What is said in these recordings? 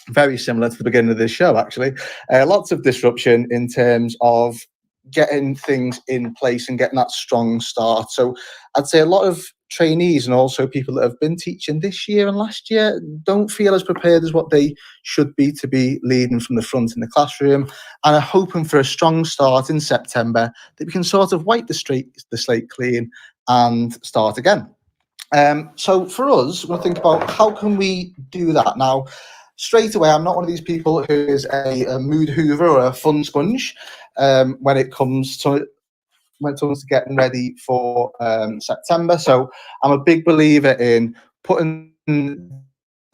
very similar to the beginning of this show, actually. Lots of disruption in terms of getting things in place and getting that strong start. So I'd say a lot of trainees and also people that have been teaching this year and last year don't feel as prepared as what they should be to be leading from the front in the classroom, and are hoping for a strong start in September that we can sort of wipe the slate clean and start again. So for us, we'll think about how can we do that. Now, straight away, I'm not one of these people who is a mood hoover or a fun sponge when it comes to getting ready for September. So I'm a big believer in putting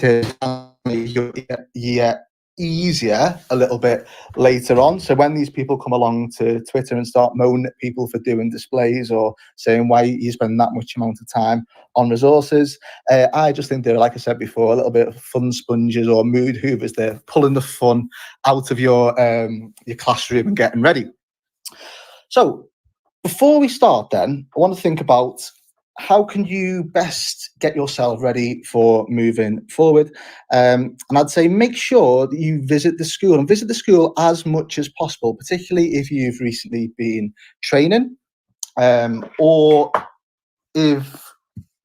your year easier a little bit later on. So when these people come along to Twitter and start moaning at people for doing displays or saying why you spend that much amount of time on resources, I just think they're, like I said before, a little bit of fun sponges or mood hoovers. They're pulling the fun out of your classroom and getting ready. So before we start then, I want to think about how can you best get yourself ready for moving forward. And I'd say make sure that you visit the school, and visit the school as much as possible, particularly if you've recently been training, or even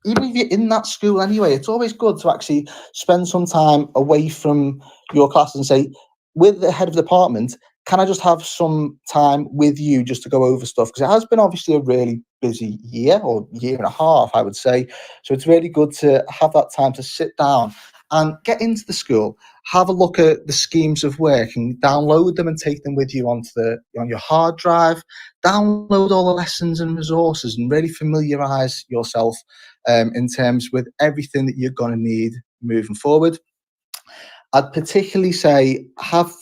if you're in that school anyway. It's always good to actually spend some time away from your class and say, with the head of the department, can I just have some time with you just to go over stuff? Because it has been obviously a really busy year or year and a half, I would say. So it's really good to have that time to sit down and get into the school, have a look at the schemes of work and download them and take them with you on your hard drive, download all the lessons and resources and really familiarise yourself in terms with everything that you're going to need moving forward. I'd particularly say have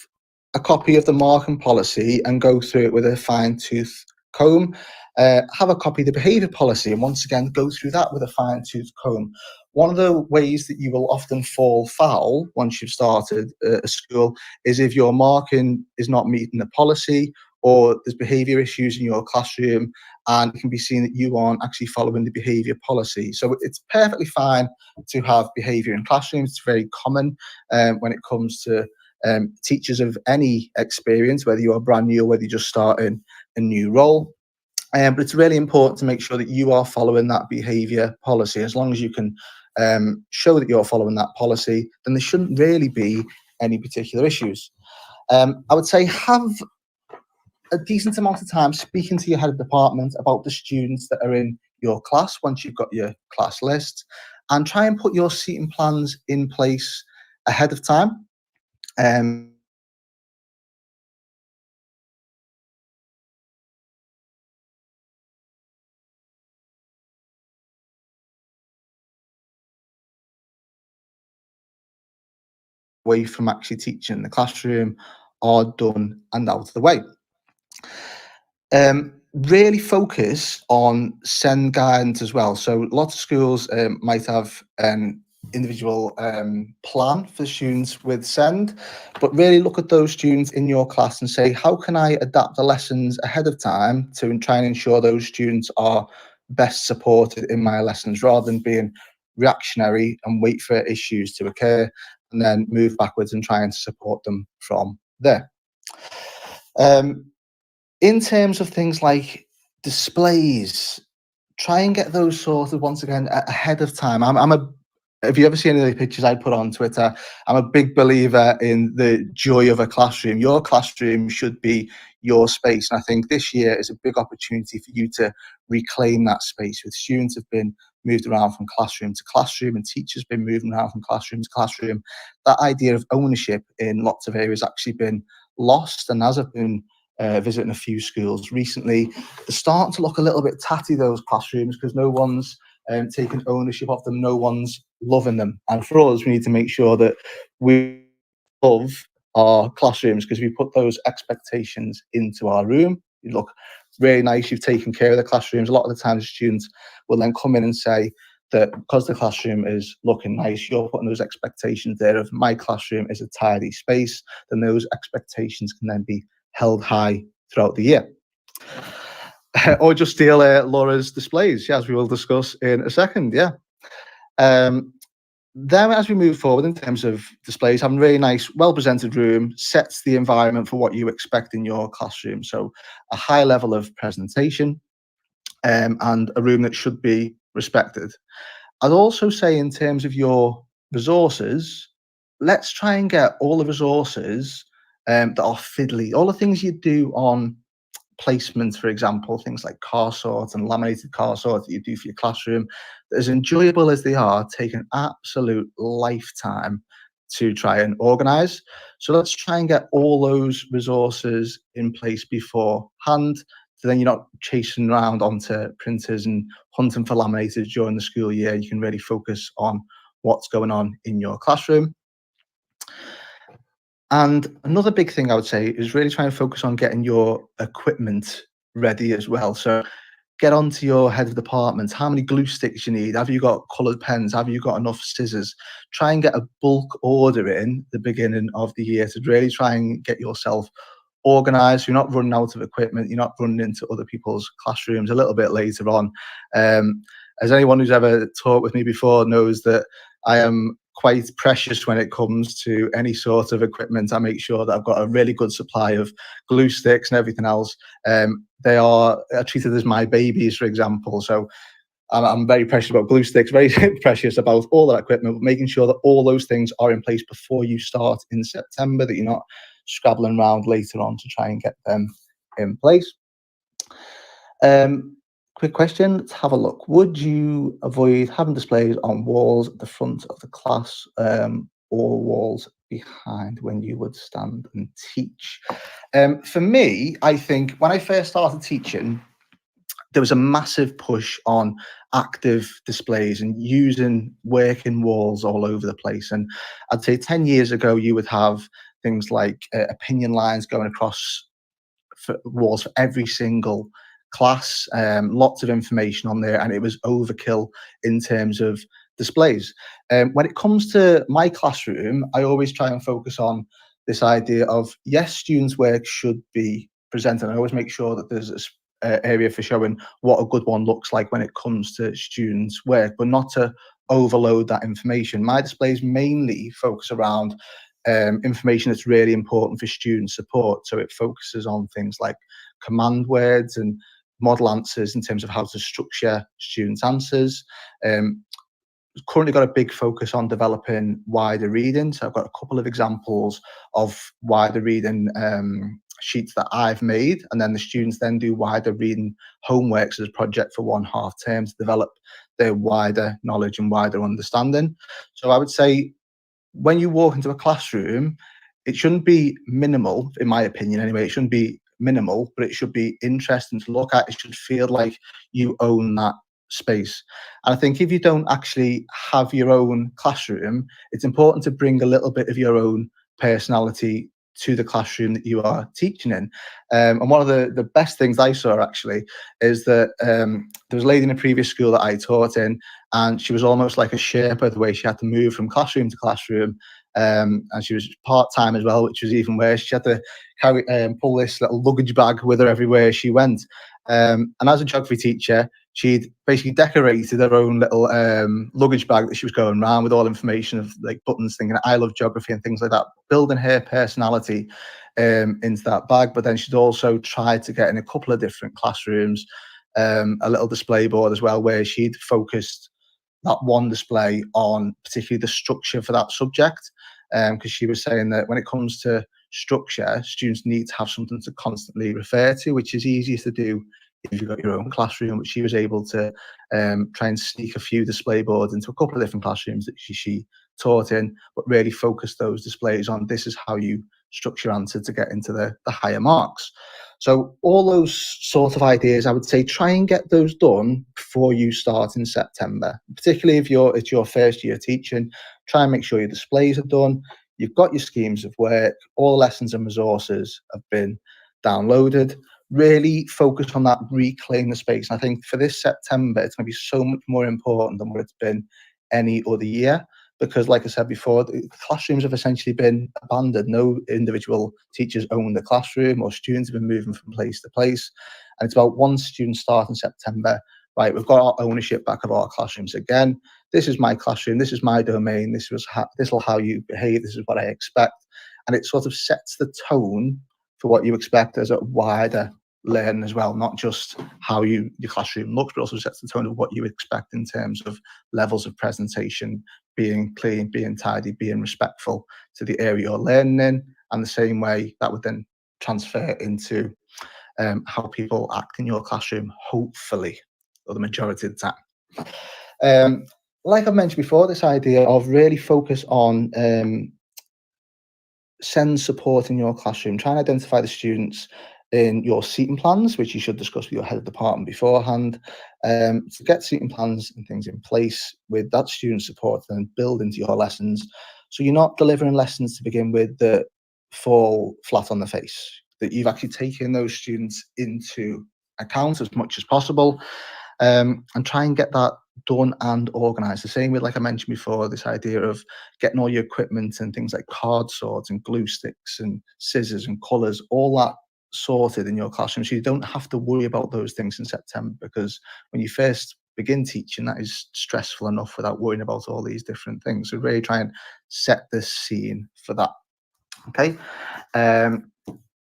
a copy of the marking policy and go through it with a fine-tooth comb. Have a copy of the behaviour policy and once again go through that with a fine-tooth comb. One of the ways that you will often fall foul once you've started a school is if your marking is not meeting the policy, or there's behaviour issues in your classroom and it can be seen that you aren't actually following the behaviour policy. So it's perfectly fine to have behaviour in classrooms. It's very common when it comes to teachers of any experience, whether you're brand new or whether you're just starting a new role. But it's really important to make sure that you are following that behaviour policy. As long as you can show that you're following that policy, then there shouldn't really be any particular issues. I would say have a decent amount of time speaking to your head of department about the students that are in your class once you've got your class list, and try and put your seating plans in place ahead of time. Away from actually teaching in the classroom are done and out of the way. Really focus on SEND guidance as well. So lots of schools might have an individual plan for students with SEND, but really look at those students in your class and say, how can I adapt the lessons ahead of time to try and ensure those students are best supported in my lessons, rather than being reactionary and wait for issues to occur and then move backwards and try and support them from there. In terms of things like displays, try and get those sorted once again ahead of time. If you ever see any of the pictures I put on Twitter, I'm a big believer in the joy of a classroom. Your classroom should be your space. And I think this year is a big opportunity for you to reclaim that space. With students have been moved around from classroom to classroom and teachers been moving around from classroom to classroom, that idea of ownership in lots of areas actually been lost. And as I've been visiting a few schools recently, they're starting to look a little bit tatty, those classrooms, because no one's taking ownership of them, no one's loving them. And for us, we need to make sure that we love our classrooms, because we put those expectations into our room. You look really nice, you've taken care of the classrooms. A lot of the times students will then come in and say that because the classroom is looking nice, you're putting those expectations there of my classroom is a tidy space, then those expectations can then be held high throughout the year. Or just steal Laura's displays, as we will discuss in a second. Then as we move forward in terms of displays, having a really nice, well-presented room sets the environment for what you expect in your classroom. So a high level of presentation, and a room that should be respected. I'd also say in terms of your resources, let's try and get all the resources that are fiddly, all the things you do on placements, for example, things like car sorts and laminated car sorts that you do for your classroom, as enjoyable as they are, take an absolute lifetime to try and organize. So let's try and get all those resources in place beforehand. So then you're not chasing around onto printers and hunting for laminators during the school year. You can really focus on what's going on in your classroom. And another big thing I would say is really try and focus on getting your equipment ready as well. So get onto your head of department. How many glue sticks you need? Have you got coloured pens? Have you got enough scissors? Try and get a bulk order in the beginning of the year to really try and get yourself organised. You're not running out of equipment. You're not running into other people's classrooms a little bit later on. As anyone who's ever taught with me before knows that I am quite precious when it comes to any sort of equipment. I make sure that I've got a really good supply of glue sticks and everything else. They are treated as my babies, for example. So I'm very precious about glue sticks, very precious about all that equipment, but making sure that all those things are in place before you start in September, that you're not scrabbling around later on to try and get them in place. Quick question, let's have a look. Would you avoid having displays on walls at the front of the class, or walls behind when you would stand and teach? For me, I think when I first started teaching, there was a massive push on active displays and using working walls all over the place. And I'd say 10 years ago, you would have things like opinion lines going across walls for every single class, lots of information on there, and it was overkill in terms of displays. When it comes to my classroom, I always try and focus on this idea of, yes, students' work should be presented. I always make sure that there's a area for showing what a good one looks like when it comes to students' work, but not to overload that information. My displays mainly focus around information that's really important for student support. So it focuses on things like command words and model answers in terms of how to structure students' answers. Currently got a big focus on developing wider reading. So I've got a couple of examples of wider reading sheets that I've made, and then the students then do wider reading homeworks as a project for one half term to develop their wider knowledge and wider understanding. So I would say when you walk into a classroom, it shouldn't be minimal, in my opinion anyway. It shouldn't be minimal, but it should be interesting to look at. It should feel like you own that space. And I think if you don't actually have your own classroom, it's important to bring a little bit of your own personality to the classroom that you are teaching in. And one of the best things I saw actually is that there was a lady in a previous school that I taught in, and she was almost like a Sherpa, the way she had to move from classroom to classroom. And she was part-time as well, which was even worse. She had to carry pull this little luggage bag with her everywhere she went. And as a geography teacher, she'd basically decorated her own little luggage bag that she was going around with all information of like buttons thinking I love geography and things like that, building her personality into that bag. But then she'd also tried to get in a couple of different classrooms a little display board as well, where she'd focused that one display on particularly the structure for that subject, because she was saying that when it comes to structure, students need to have something to constantly refer to, which is easier to do if you've got your own classroom. But she was able to try and sneak a few display boards into a couple of different classrooms that she taught in, but really focus those displays on this is how you structure answer to get into the higher marks. So all those sort of ideas, I would say, try and get those done before you start in September. Particularly if it's your first year teaching, try and make sure your displays are done. You've got your schemes of work, all the lessons and resources have been downloaded. Really focus on that, reclaim the space. And I think for this September, it's going to be so much more important than what it's been any other year. Because like I said before, the classrooms have essentially been abandoned. No individual teachers own the classroom, or students have been moving from place to place. And it's about one student start in September right, we've got our ownership back of our classrooms again. This is my classroom, this is my domain, this is how you behave, this is what I expect. And it sort of sets the tone for what you expect as a wider learning as well, not just how your classroom looks, but also sets the tone of what you expect in terms of levels of presentation, being clean, being tidy, being respectful to the area you're learning in, and the same way that would then transfer into how people act in your classroom, hopefully, or the majority of the time. Like I mentioned before, this idea of really focus on send support in your classroom, try and identify the students in your seating plans, which you should discuss with your head of department beforehand, to get seating plans and things in place with that student support and build into your lessons. So you're not delivering lessons to begin with that fall flat on the face, that you've actually taken those students into account as much as possible, and try and get that done and organised. The same with, like I mentioned before, this idea of getting all your equipment and things like card swords and glue sticks and scissors and colours, all that sorted in your classroom, so you don't have to worry about those things in September, because when you first begin teaching, that is stressful enough without worrying about all these different things. So really try and set the scene for that. Okay.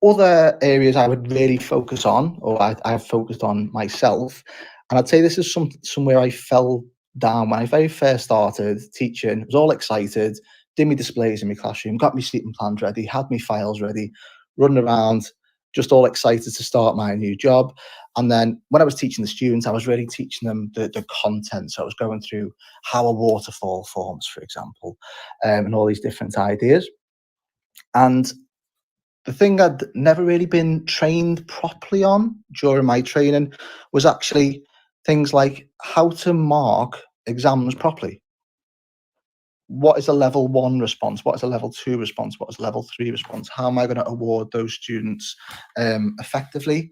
Other areas I would really focus on, or I've focused on myself, and I'd say this is somewhere I fell down when I very first started teaching. I was all excited, did my displays in my classroom, got my seating plans ready, had my files ready, running around, just all excited to start my new job. And then when I was teaching the students, I was really teaching them the content. So I was going through how a waterfall forms, for example, and all these different ideas. And the thing I'd never really been trained properly on during my training was actually things like how to mark exams properly. What is a level 1 response? What is a level 2 response? What is a level 3 response? How am I going to award those students effectively?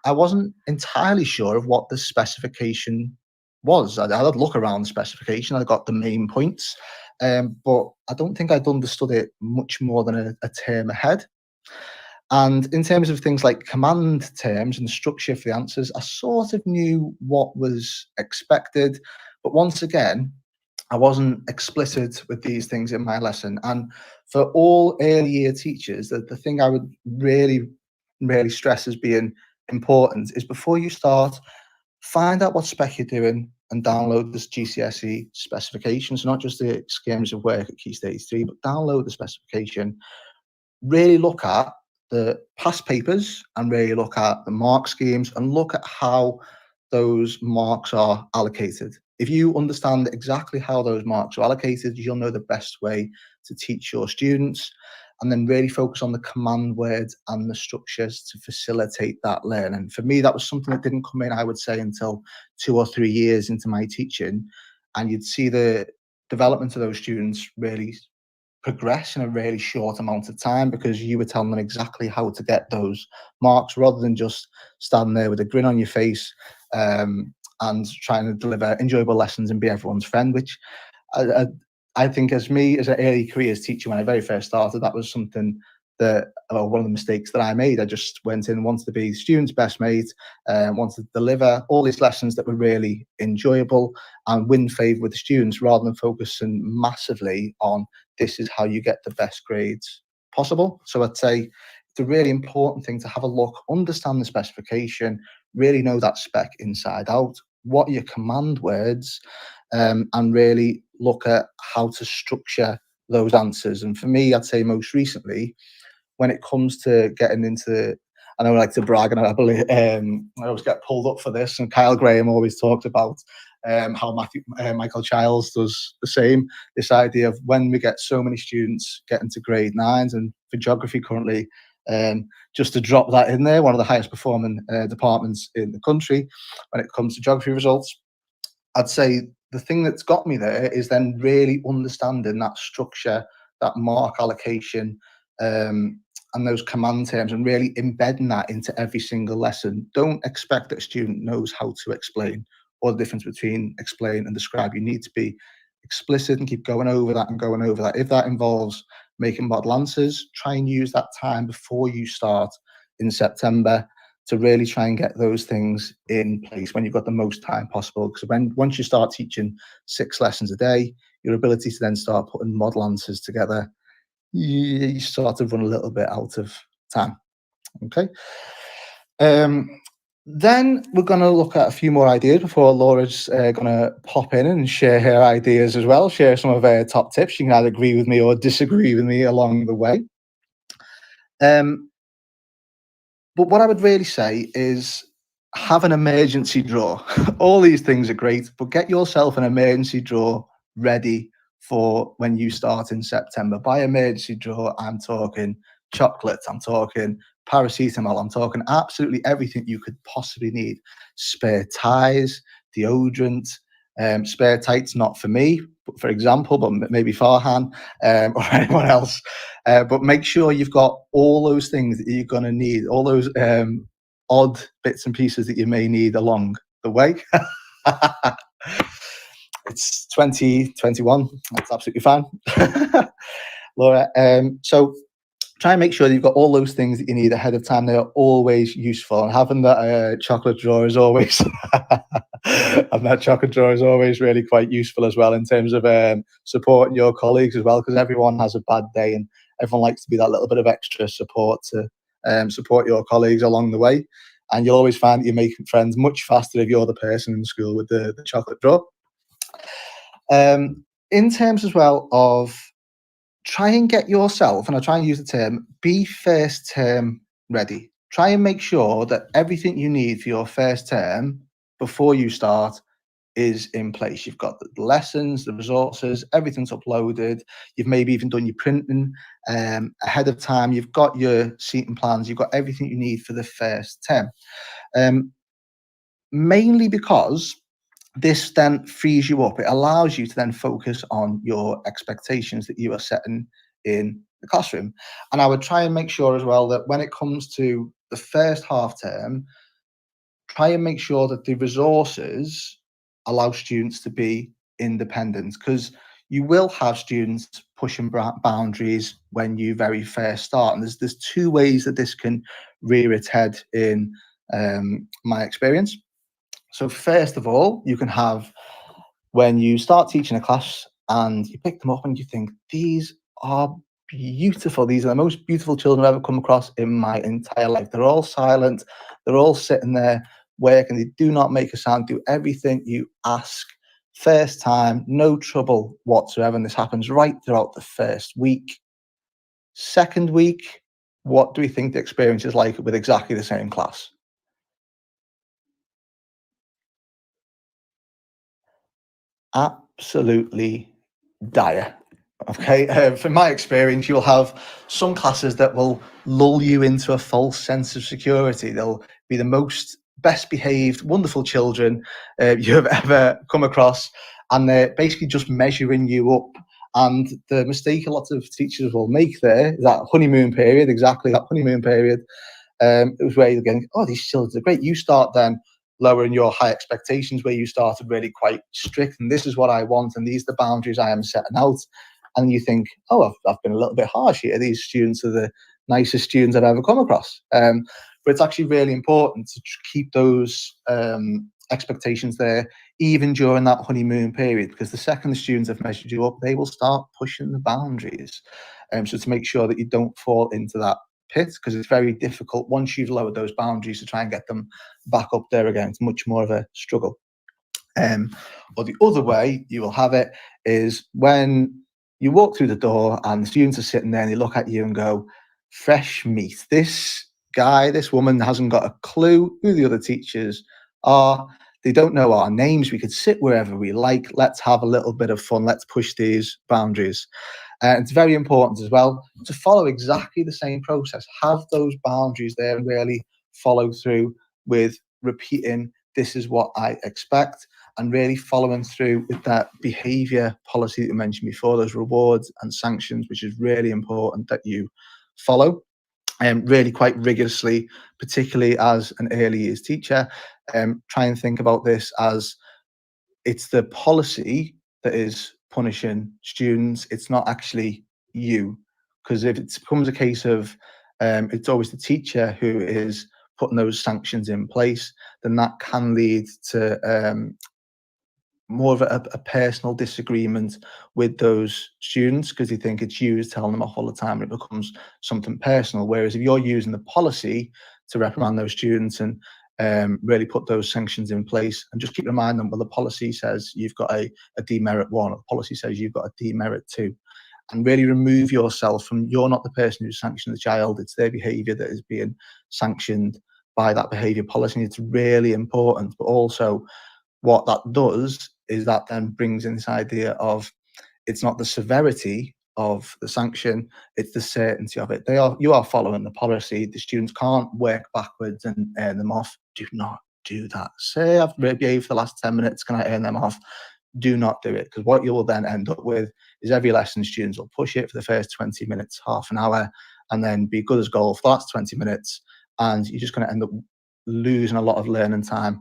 I wasn't entirely sure of what the specification was. I had a look around the specification. I got the main points, but I don't think I'd understood it much more than a term ahead. And in terms of things like command terms and the structure for the answers, I sort of knew what was expected. But once again, I wasn't explicit with these things in my lesson. And for all early year teachers, the thing I would really, really stress as being important is before you start, find out what spec you're doing and download this GCSE specification. So not just the schemes of work at Key Stage 3, but download the specification. Really look at the past papers and really look at the mark schemes and look at how those marks are allocated. If you understand exactly how those marks are allocated, you'll know the best way to teach your students, and then really focus on the command words and the structures to facilitate that learning. For me, that was something that didn't come in, I would say, until 2 or 3 years into my teaching, and you'd see the development of those students really progress in a really short amount of time, because you were telling them exactly how to get those marks rather than just standing there with a grin on your face, and trying to deliver enjoyable lessons and be everyone's friend, which I think as me as an early careers teacher, when I very first started, that was something that one of the mistakes that I made. I just went in, wanted to be students' best mate, wanted to deliver all these lessons that were really enjoyable and win favour with the students, rather than focusing massively on this is how you get the best grades possible. So I'd say it's a really important thing to have a look, understand the specification, really know that spec inside out, what are your command words, and really look at how to structure those answers. And for me, I'd say most recently, when it comes to getting into, I know I like to brag, and I believe I always get pulled up for this, and Kyle Graham always talked about how Michael Childs does the same. This idea of when we get so many students getting to grade 9s, and for geography currently, just to drop that in there, one of the highest performing departments in the country when it comes to geography results, I'd say the thing that's got me there is then really understanding that structure, that mark allocation, and those command terms, and really embedding that into every single lesson. Don't expect that a student knows how to explain, or the difference between explain and describe. You need to be explicit and keep going over that and going over that. If that involves making model answers, try and use that time before you start in September to really try and get those things in place when you've got the most time possible. Because once you start teaching 6 lessons a day, your ability to then start putting model answers together, you start to run a little bit out of time. Okay. Then we're going to look at a few more ideas before Laura's going to pop in and share her ideas as well, share some of her top tips. You can either agree with me or disagree with me along the way. But what I would really say is have an emergency drawer. All these things are great, but get yourself an emergency drawer ready for when you start in September. By emergency drawer, I'm talking chocolates, I'm talking paracetamol, I'm talking absolutely everything you could possibly need. Spare ties, deodorant, spare tights, not for me, but for example, but maybe Farhan or anyone else. But make sure you've got all those things that you're going to need, all those odd bits and pieces that you may need along the way. It's 2021. That's absolutely fine. Laura, so try and make sure that you've got all those things that you need ahead of time. They're always useful, and having that chocolate drawer is always and that chocolate drawer is always really quite useful as well in terms of supporting your colleagues as well, because everyone has a bad day and everyone likes to be that little bit of extra support to support your colleagues along the way. And you'll always find that you're making friends much faster if you're the person in school with the chocolate drawer. In terms as well of try and get yourself, and I try and use the term, be first term ready. Try and make sure that everything you need for your first term before you start is in place. You've got the lessons, the resources, everything's uploaded. You've maybe even done your printing ahead of time. You've got your seating plans. You've got everything you need for the first term. Mainly because this then frees you up. It allows you to then focus on your expectations that you are setting in the classroom. And I would try and make sure as well that when it comes to the first half term, try and make sure that the resources allow students to be independent, because you will have students pushing boundaries when you very first start. And there's 2 ways that this can rear its head in my experience. So first of all, you can have when you start teaching a class and you pick them up and you think, these are beautiful. These are the most beautiful children I've ever come across in my entire life. They're all silent. They're all sitting there working. They do not make a sound, do everything you ask. First time, no trouble whatsoever. And this happens right throughout the first week. Second week, what do we think the experience is like with exactly the same class? Absolutely dire. Okay, from my experience, you'll have some classes that will lull you into a false sense of security. They'll be the most best behaved, wonderful children you have ever come across, and they're basically just measuring you up. And the mistake a lot of teachers will make there is that honeymoon period, exactly that honeymoon period. It was where you're getting, oh, these children are great. You start then lowering your high expectations, where you started really quite strict, and this is what I want, and these are the boundaries I am setting out. And you think, oh, I've been a little bit harsh here. These students are the nicest students I've ever come across. But it's actually really important to keep those expectations there, even during that honeymoon period, because the second the students have measured you up, they will start pushing the boundaries. So to make sure that you don't fall into that pit, because it's very difficult once you've lowered those boundaries to try and get them back up there again. It's much more of a struggle. Or the other way you will have it is when you walk through the door and the students are sitting there and they look at you and go, fresh meat. This guy, this woman hasn't got a clue who the other teachers are. They don't know our names. We could sit wherever we like. Let's have a little bit of fun. Let's push these boundaries. It's very important as well to follow exactly the same process. Have those boundaries there and really follow through with repeating, this is what I expect, and really following through with that behaviour policy that you mentioned before, those rewards and sanctions, which is really important that you follow really quite rigorously, particularly as an early years teacher. Try and think about this as it's the policy that is punishing students. It's not actually you, because if it becomes a case of it's always the teacher who is putting those sanctions in place, then that can lead to more of a personal disagreement with those students, because they think it's you telling them off all the time, and it becomes something personal. Whereas if you're using the policy to reprimand those students and really put those sanctions in place, and just keep reminding them, well, the policy says you've got a demerit 1, or the policy says you've got a demerit 2, and really remove yourself from, you're not the person who's sanctioned the child, it's their behaviour that is being sanctioned by that behaviour policy. And it's really important. But also what that does is that then brings in this idea of, it's not the severity of the sanction, it's the certainty of it. You are following the policy. The students can't work backwards and earn them off. Do not do that. Say I've behaved for the last 10 minutes, can I earn them off? Do not do it, because what you will then end up with is every lesson students will push it for the first 20 minutes, half an hour, and then be good as gold for the last 20 minutes. And you're just going to end up losing a lot of learning time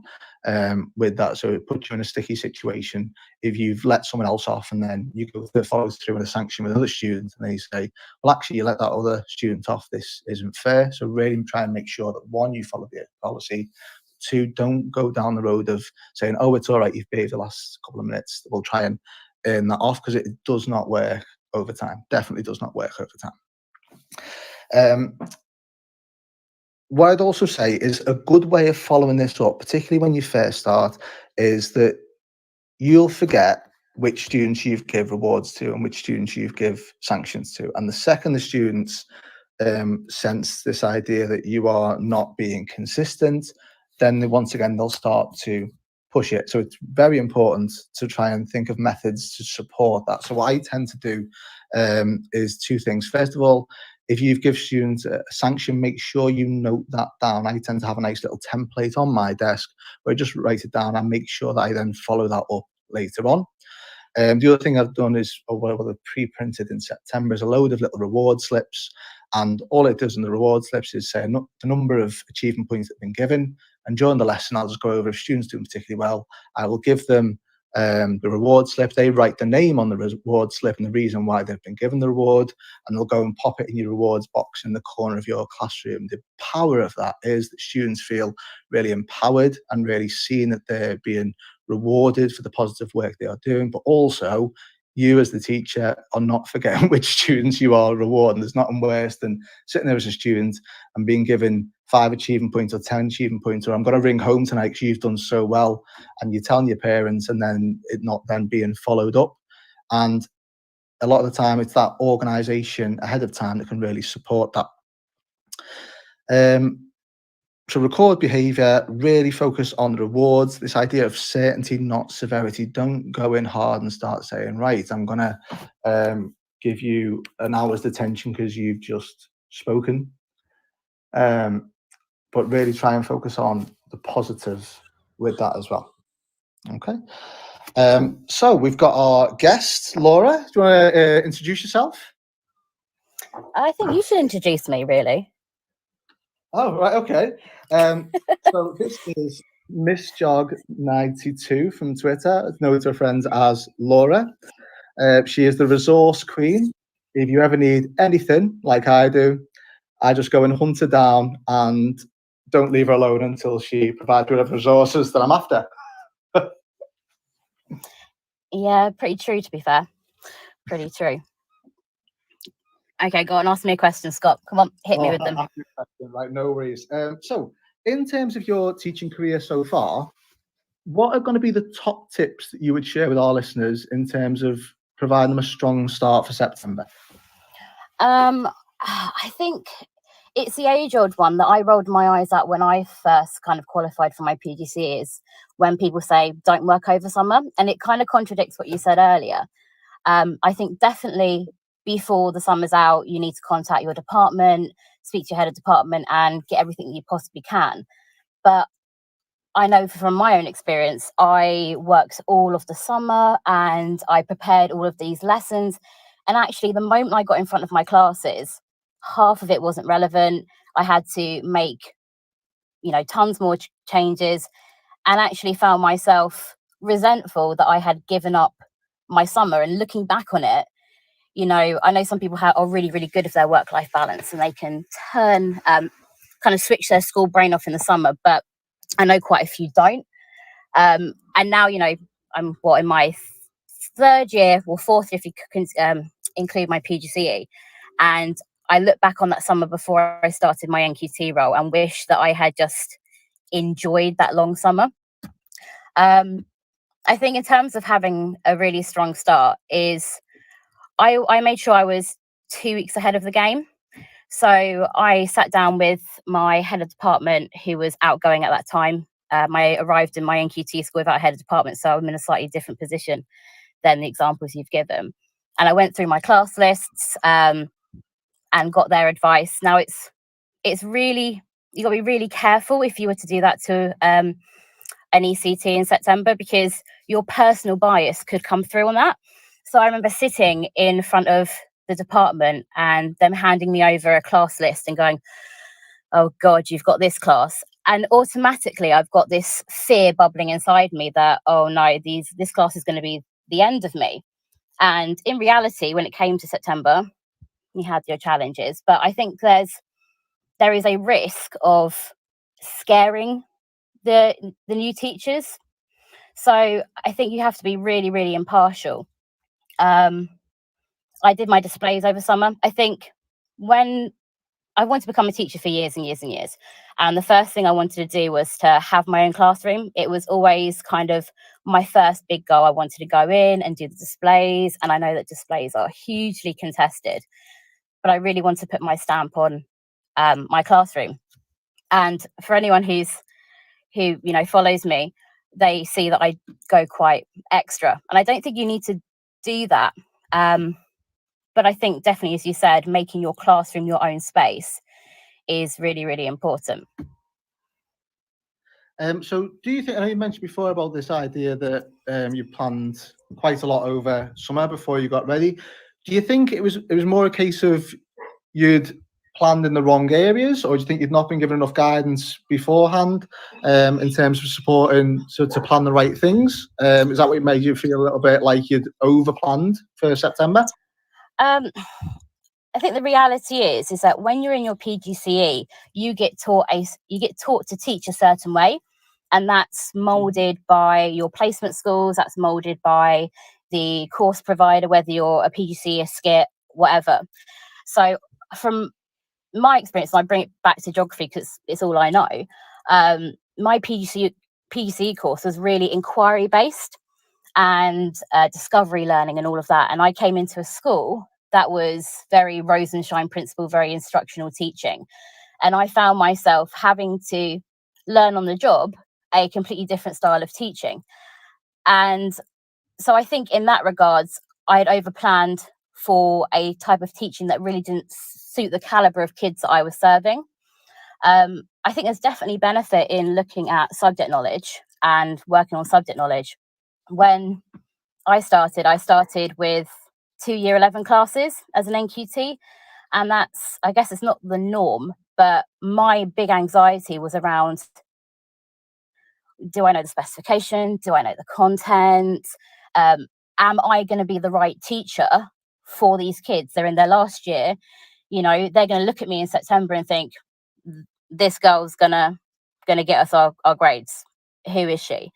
with that. So it puts you in a sticky situation if you've let someone else off, and then you go follow through with a sanction with another student, and they say, well, actually, you let that other student off, this isn't fair. So really try and make sure that, 1, you follow the policy, 2, don't go down the road of saying, oh, it's all right, you've behaved the last couple of minutes, we'll try and earn that off, because it does not work over time. Definitely does not work over time. What I'd also say is a good way of following this up, particularly when you first start, is that you'll forget which students you've give rewards to and which students you've give sanctions to. And the second the students sense this idea that you are not being consistent, then once again, they'll start to push it. So it's very important to try and think of methods to support that. So what I tend to do is 2 things. First of all, if you give students a sanction, make sure you note that down. I tend to have a nice little template on my desk where I just write it down and make sure that I then follow that up later on. The other thing I've done is, what I've pre-printed in September, is a load of little reward slips. And all it does in the reward slips is say the number of achievement points that have been given. And during the lesson, I'll just go over, if students doing particularly well, I will give them the reward slip. They write the name on the reward slip and the reason why they've been given the reward, and they'll go and pop it in your rewards box in the corner of your classroom. The power of that is that students feel really empowered and really seen that they're being rewarded for the positive work they are doing, but also you as the teacher are not forgetting which students you are rewarding. There's nothing worse than sitting there as a student and being given 5 achievement points or 10 achievement points, or I'm going to ring home tonight because you've done so well, and you're telling your parents, and then it not then being followed up. And a lot of the time it's that organisation ahead of time that can really support that. So record behaviour, really focus on the rewards, this idea of certainty, not severity. Don't go in hard and start saying, right, I'm going to give you an hour's detention because you've just spoken. But really try and focus on the positives with that as well. Okay. So we've got our guest, Laura. Do you want to introduce yourself? I think you should introduce me, really. Oh, right, okay. So this is Miss Jog 92 from Twitter, known to her friends as Laura. She is the resource queen. If you ever need anything like I do, I just go and hunt her down and don't leave her alone until she provides me with resources that I'm after. Yeah, pretty true, to be fair. Pretty true. Okay, go on, ask me a question, Scott. Come on, hit me with them. Right, no worries. So, in terms of your teaching career so far, what are going to be the top tips that you would share with our listeners in terms of providing them a strong start for September? I think it's the age-old one that I rolled my eyes at when I first kind of qualified for my PGCE, is when people say, don't work over summer. And it kind of contradicts what you said earlier. I think definitely before the summer's out, you need to contact your department, speak to your head of department and get everything you possibly can. But I know from my own experience, I worked all of the summer and I prepared all of these lessons. And actually, the moment I got in front of my classes, half of it wasn't relevant. I had to make, tons more changes, and actually found myself resentful that I had given up my summer. And looking back on it, I know some people are really, really good with their work-life balance, and they can turn kind of switch their school brain off in the summer, but I know quite a few don't. And now, you know, I'm in my third year or fourth year if you can include my PGCE, and I look back on that summer before I started my NQT role and wish that I had just enjoyed that long summer. I think in terms of having a really strong start is I made sure I was 2 weeks ahead of the game. So I sat down with my head of department, who was outgoing at that time. I arrived in my NQT school without a head of department, so I'm in a slightly different position than the examples you've given. And I went through my class lists and got their advice. Now it's really, you got to be really careful if you were to do that to an ECT in September, because your personal bias could come through on that. So I remember sitting in front of the department and them handing me over a class list and going, oh God, you've got this class. And automatically I've got this fear bubbling inside me that, oh no, this class is going to be the end of me. And in reality, when it came to September, you had your challenges. But I think there is a risk of scaring the new teachers. So I think you have to be really, really impartial. I did my displays over summer. I think when I wanted to become a teacher for years and years and years, and the first thing I wanted to do was to have my own classroom. It was always kind of my first big goal. I wanted to go in and do the displays, and I know that displays are hugely contested, but I really want to put my stamp on my classroom. And for anyone who you know follows me, they see that I go quite extra, and I don't think you need to do that. But I think definitely, as you said, making your classroom your own space is really, really important. So do you think, I know you mentioned before about this idea that you planned quite a lot over summer before you got ready. Do you think it was more a case of you'd planned in the wrong areas, or do you think you'd not been given enough guidance beforehand in terms of supporting to plan the right things? Is that what made you feel a little bit like you'd over planned for September? I think the reality is that when you're in your PGCE, you get taught to teach a certain way, and that's molded by your placement schools. That's molded by the course provider, whether you're a PGCE, a skit, whatever. So from my experience, and I bring it back to geography because it's all I know. My PGCE course was really inquiry based and discovery learning and all of that. And I came into a school that was very Rosenshine principle, very instructional teaching. And I found myself having to learn on the job a completely different style of teaching. And so I think in that regards, I had overplanned for a type of teaching that really didn't suit the caliber of kids that I was serving. I think there's definitely benefit in looking at subject knowledge and working on subject knowledge. When I started with 2 year 11 classes as an NQT, and that's, I guess it's not the norm, but my big anxiety was around, do I know the specification? Do I know the content? Am I going to be the right teacher for these kids? They're in their last year. You know, they're going to look at me in September and think, this girl's gonna get us our grades. Who is she?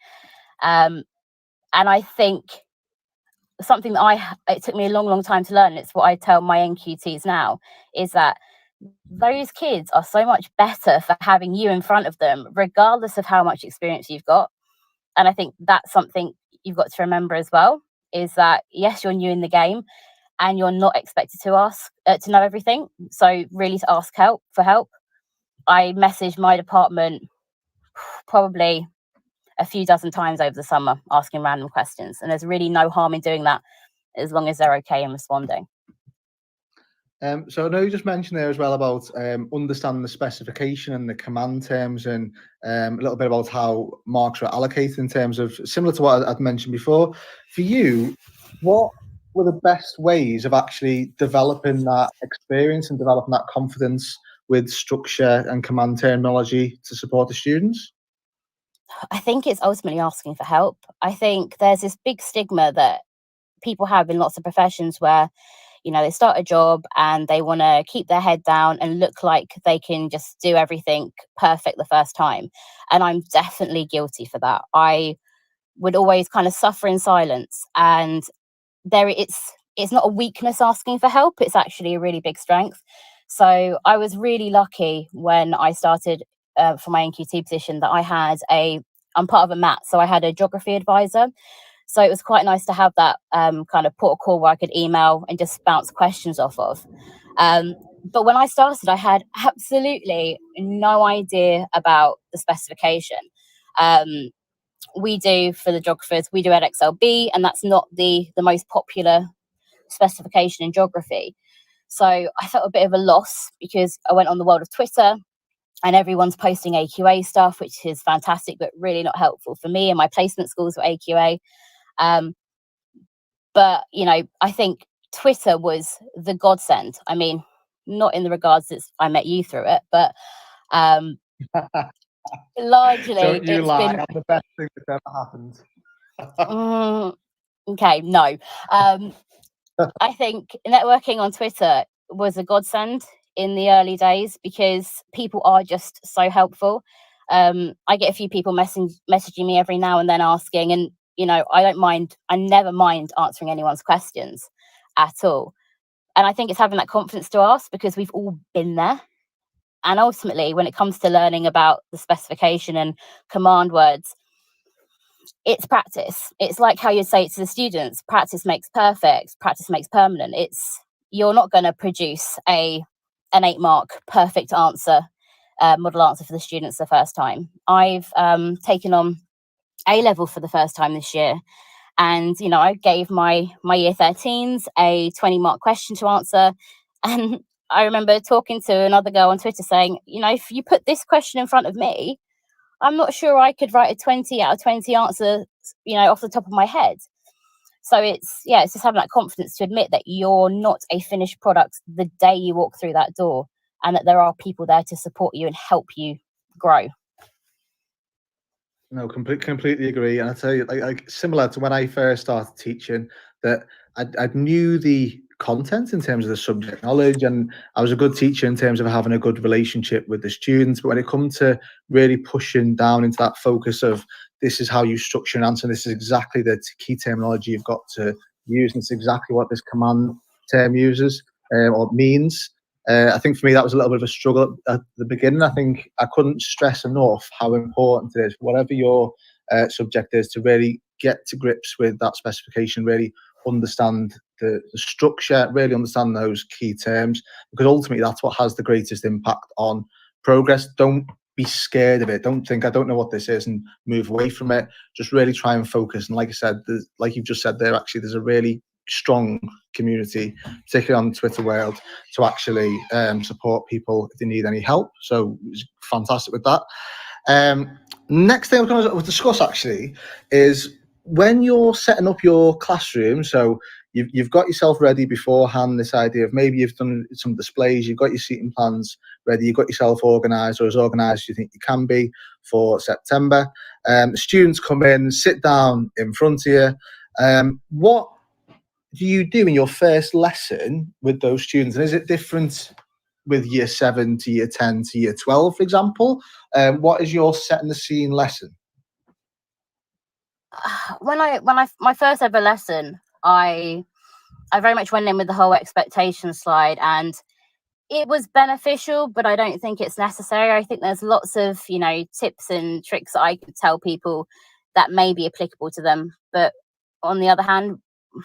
And I think something that it took me a long time to learn, it's what I tell my NQTs now, is that those kids are so much better for having you in front of them, regardless of how much experience you've got. And I think that's something you've got to remember as well, is that yes, you're new in the game and you're not expected to ask to know everything. So really to ask for help. I messaged my department probably a few dozen times over the summer asking random questions, and there's really no harm in doing that as long as they're okay in responding. So I know you just mentioned there as well about understanding the specification and the command terms, and a little bit about how marks are allocated in terms of, similar to what I'd mentioned before. For you, what were the best ways of actually developing that experience and developing that confidence with structure and command terminology to support the students? I think it's ultimately asking for help. I think there's this big stigma that people have in lots of professions where, they start a job and they want to keep their head down and look like they can just do everything perfect the first time. And I'm definitely guilty for that. I would always kind of suffer in silence, and it's not a weakness asking for help, it's actually a really big strength. So I was really lucky when I started for my NQT position that I'm part of a MAT, so I had a geography advisor. So it was quite nice to have that kind of port of call where I could email and just bounce questions off of. But when I started, I had absolutely no idea about the specification. We do, for the geographers, we do EdXLB, and that's not the most popular specification in geography. So I felt a bit of a loss because I went on the world of Twitter and everyone's posting AQA stuff, which is fantastic, but really not helpful for me. And my placement schools were AQA. But, I think Twitter was the godsend. I mean, not in the regards that I met you through it, but largely Don't you it's lie, been I'm the best thing that's ever happened. okay, no. I think networking on Twitter was a godsend in the early days because people are just so helpful. I get a few people messaging me every now and then asking, and I never mind answering anyone's questions at all. And I think it's having that confidence to ask because we've all been there. And ultimately, when it comes to learning about the specification and command words, it's practice. It's like how you say it to the students: practice makes perfect, practice makes permanent. You're not going to produce an 8-mark perfect answer, model answer for the students the first time. I've taken on A-level for the first time this year, and I gave my year 13s a 20-mark question to answer, and I remember talking to another girl on Twitter saying, if you put this question in front of me, I'm not sure I could write a 20 out of 20 answer, off the top of my head. So it's just having that confidence to admit that you're not a finished product the day you walk through that door, and that there are people there to support you and help you grow. No, completely agree. And I tell you, like similar to when I first started teaching, that I knew the content in terms of the subject knowledge, and I was a good teacher in terms of having a good relationship with the students. But when it comes to really pushing down into that focus of this is how you structure an answer, this is exactly the key terminology you've got to use, and it's exactly what this command term uses or means. I think for me that was a little bit of a struggle at the beginning. I think I couldn't stress enough how important it is, whatever your subject is, to really get to grips with that specification, really understand the structure, really understand those key terms, because ultimately that's what has the greatest impact on progress. Don't be scared of it. Don't think I don't know what this is and move away from it. Just really try and focus. And like I said, like you've just said there, actually there's a really strong community, particularly on the Twitter world, to actually support people if they need any help. So it's fantastic with that. Next thing we're going to discuss actually is when you're setting up your classroom. So you've got yourself ready beforehand, this idea of maybe you've done some displays, you've got your seating plans ready, you've got yourself organised, or as organised as you think you can be for September. Students come in, sit down in front of you. What do you do in your first lesson with those students? And is it different with year 7 to year 10 to year 12, for example? What is your setting the scene lesson? My first ever lesson, I very much went in with the whole expectation slide, and it was beneficial, but I don't think it's necessary. I think there's lots of tips and tricks that I could tell people that may be applicable to them, but on the other hand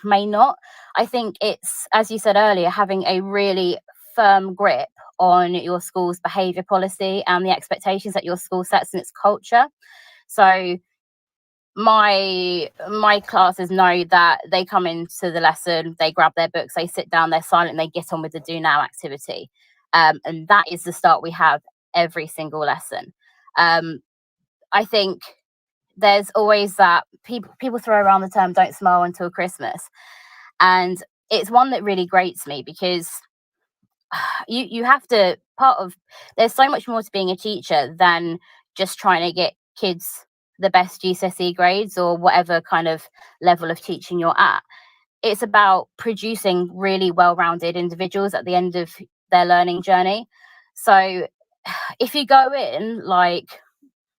may not. I think it's, as you said earlier, having a really firm grip on your school's behaviour policy and the expectations that your school sets in its culture. So my classes know that they come into the lesson, they grab their books, they sit down, they're silent, they get on with the do now activity, and that is the start we have every single lesson. I think there's always that people throw around the term "don't smile until Christmas," and it's one that really grates me because you have to there's so much more to being a teacher than just trying to get kids the best GCSE grades or whatever kind of level of teaching you're at. it's about producing really well-rounded individuals at the end of their learning journey. So if you go in like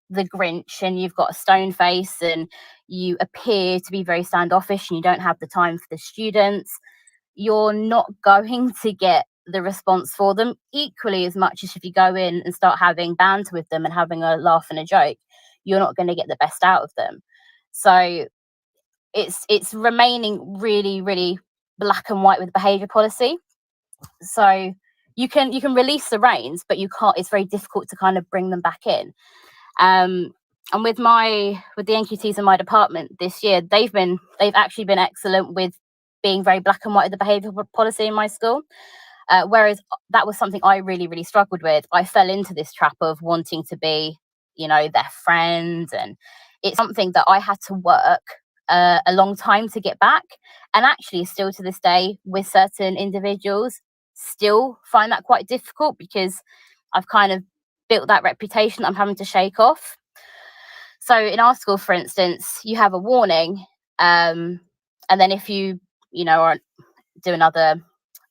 the Grinch and you've got a stone face and you appear to be very standoffish and you don't have the time for the students, you're not going to get the response for them equally as much as if you go in and start having banter with them and having a laugh and a joke. You're not going to get the best out of them. So it's remaining really, really black and white with behaviour policy. So you can release the reins, but you can't. It's very difficult to kind of bring them back in. And with the NQTs in my department this year, they've actually been excellent with being very black and white with the behaviour policy in my school. Whereas that was something I really, really struggled with. I fell into this trap of wanting to be, their friend, and it's something that I had to work a long time to get back. And actually, still to this day, with certain individuals, still find that quite difficult because I've kind of built that reputation that I'm having to shake off. So in our school, for instance, you have a warning, and then if you or do another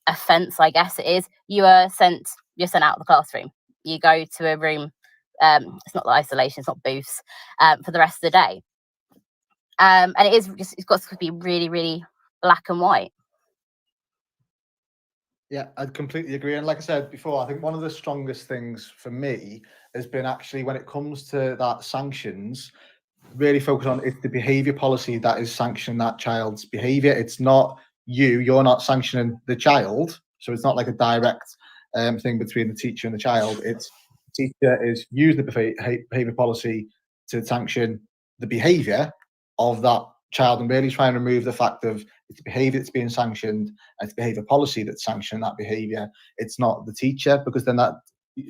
offence, I guess it is, you're sent out of the classroom. You go to a room. It's not isolation, it's not booths, for the rest of the day. And it's got to be really, really black and white. Yeah, I completely agree. And like I said before, I think one of the strongest things for me has been actually when it comes to that sanctions, really focus on it's the behaviour policy that is sanctioning that child's behaviour. It's not you're not sanctioning the child. So it's not like a direct thing between the teacher and the child. It's the teacher is using the behaviour policy to sanction the behaviour of that child and really try and remove the fact of it's behaviour that's being sanctioned and it's behaviour policy that's sanctioning that behaviour. It's not the teacher, because then that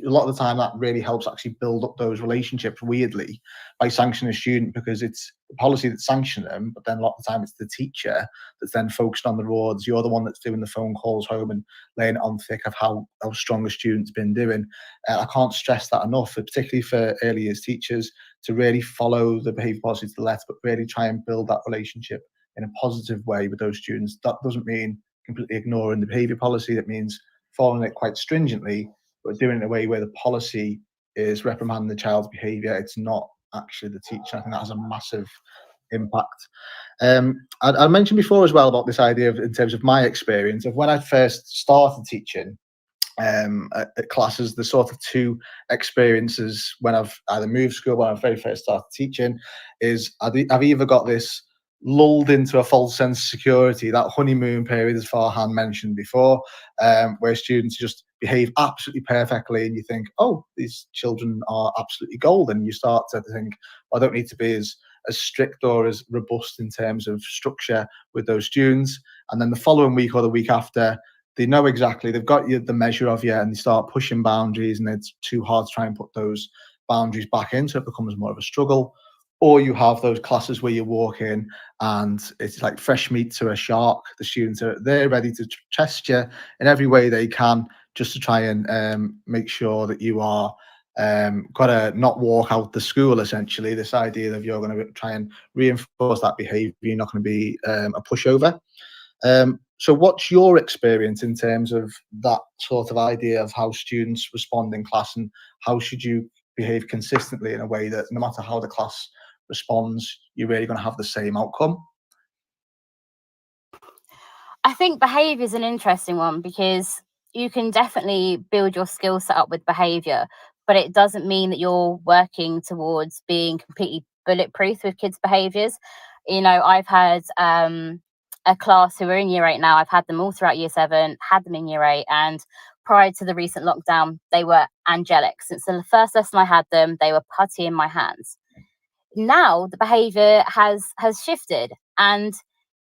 a lot of the time that really helps actually build up those relationships weirdly by sanctioning a student, because it's the policy that's sanctioning them, but then a lot of the time it's the teacher that's then focused on the rewards. You're the one that's doing the phone calls home and laying it on thick of how strong a student's been doing. I can't stress that enough, particularly for early years teachers, to really follow the behaviour policy to the letter, but really try and build that relationship in a positive way with those students. That doesn't mean completely ignoring the behaviour policy. That means following it quite stringently, but doing it in a way where the policy is reprimanding the child's behaviour. It's not actually the teacher. I think that has a massive impact. I mentioned before as well about this idea of, in terms of my experience of when I first started teaching at classes, the sort of two experiences when I've either moved school, when I very first started teaching, is I've either got this lulled into a false sense of security, that honeymoon period, as Farhan mentioned before, where students just behave absolutely perfectly and you think, oh, these children are absolutely golden. You start to think, well, I don't need to be as strict or as robust in terms of structure with those students. And then the following week or the week after, they know exactly, they've got the measure of you, and they start pushing boundaries, and it's too hard to try and put those boundaries back in, so it becomes more of a struggle. Or you have those classes where you walk in and it's like fresh meat to a shark. The students are there ready to test you in every way they can, just to try and make sure that you are got to not walk out the school, essentially. This idea that you're going to try and reinforce that behaviour, you're not going to be a pushover. So what's your experience in terms of that sort of idea of how students respond in class, and how should you behave consistently in a way that no matter how the class responds, you're really going to have the same outcome? I think behaviour is an interesting one, because you can definitely build your skill set up with behaviour, but it doesn't mean that you're working towards being completely bulletproof with kids' behaviours. I've had a class who are in year 8 now. I've had them all throughout year 7, had them in year 8, and prior to the recent lockdown, they were angelic. Since the first lesson I had them, they were putty in my hands. Now the behavior has shifted, and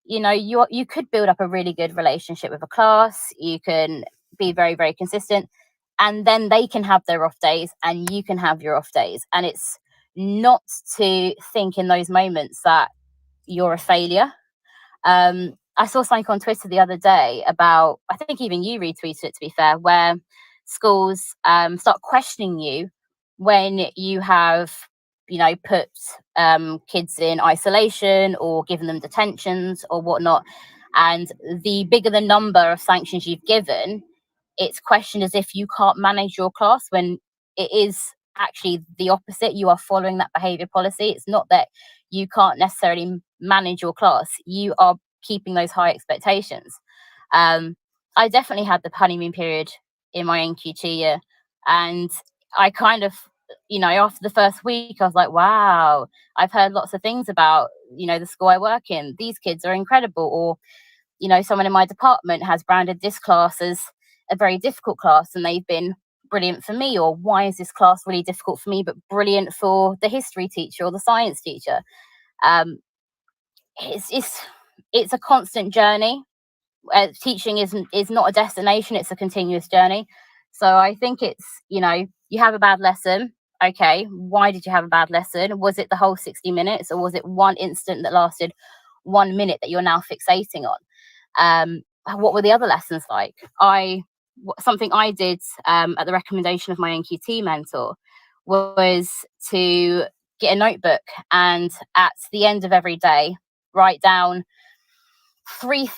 you could build up a really good relationship with a class. You can be very, very consistent, and then they can have their off days and you can have your off days, and it's not to think in those moments that you're a failure. I saw something on Twitter the other day about, I think even you retweeted it, to be fair, where schools start questioning you when you have put kids in isolation or given them detentions or whatnot. And the bigger the number of sanctions you've given, it's questioned as if you can't manage your class, when it is actually the opposite. You are following that behaviour policy. It's not that you can't necessarily manage your class. You are keeping those high expectations. I definitely had the honeymoon period in my NQT year, and I kind of, after the first week, I was like, wow, I've heard lots of things about, the school I work in. These kids are incredible. Or, someone in my department has branded this class as a very difficult class, and they've been brilliant for me. Or why is this class really difficult for me but brilliant for the history teacher or the science teacher? It's a constant journey. Teaching is not a destination, it's a continuous journey. So I think it's, you have a bad lesson. Okay, why did you have a bad lesson? Was it the whole 60 minutes, or was it one incident that lasted 1 minute that you're now fixating on? What were the other lessons like? Something I did at the recommendation of my NQT mentor was to get a notebook, and at the end of every day, write down three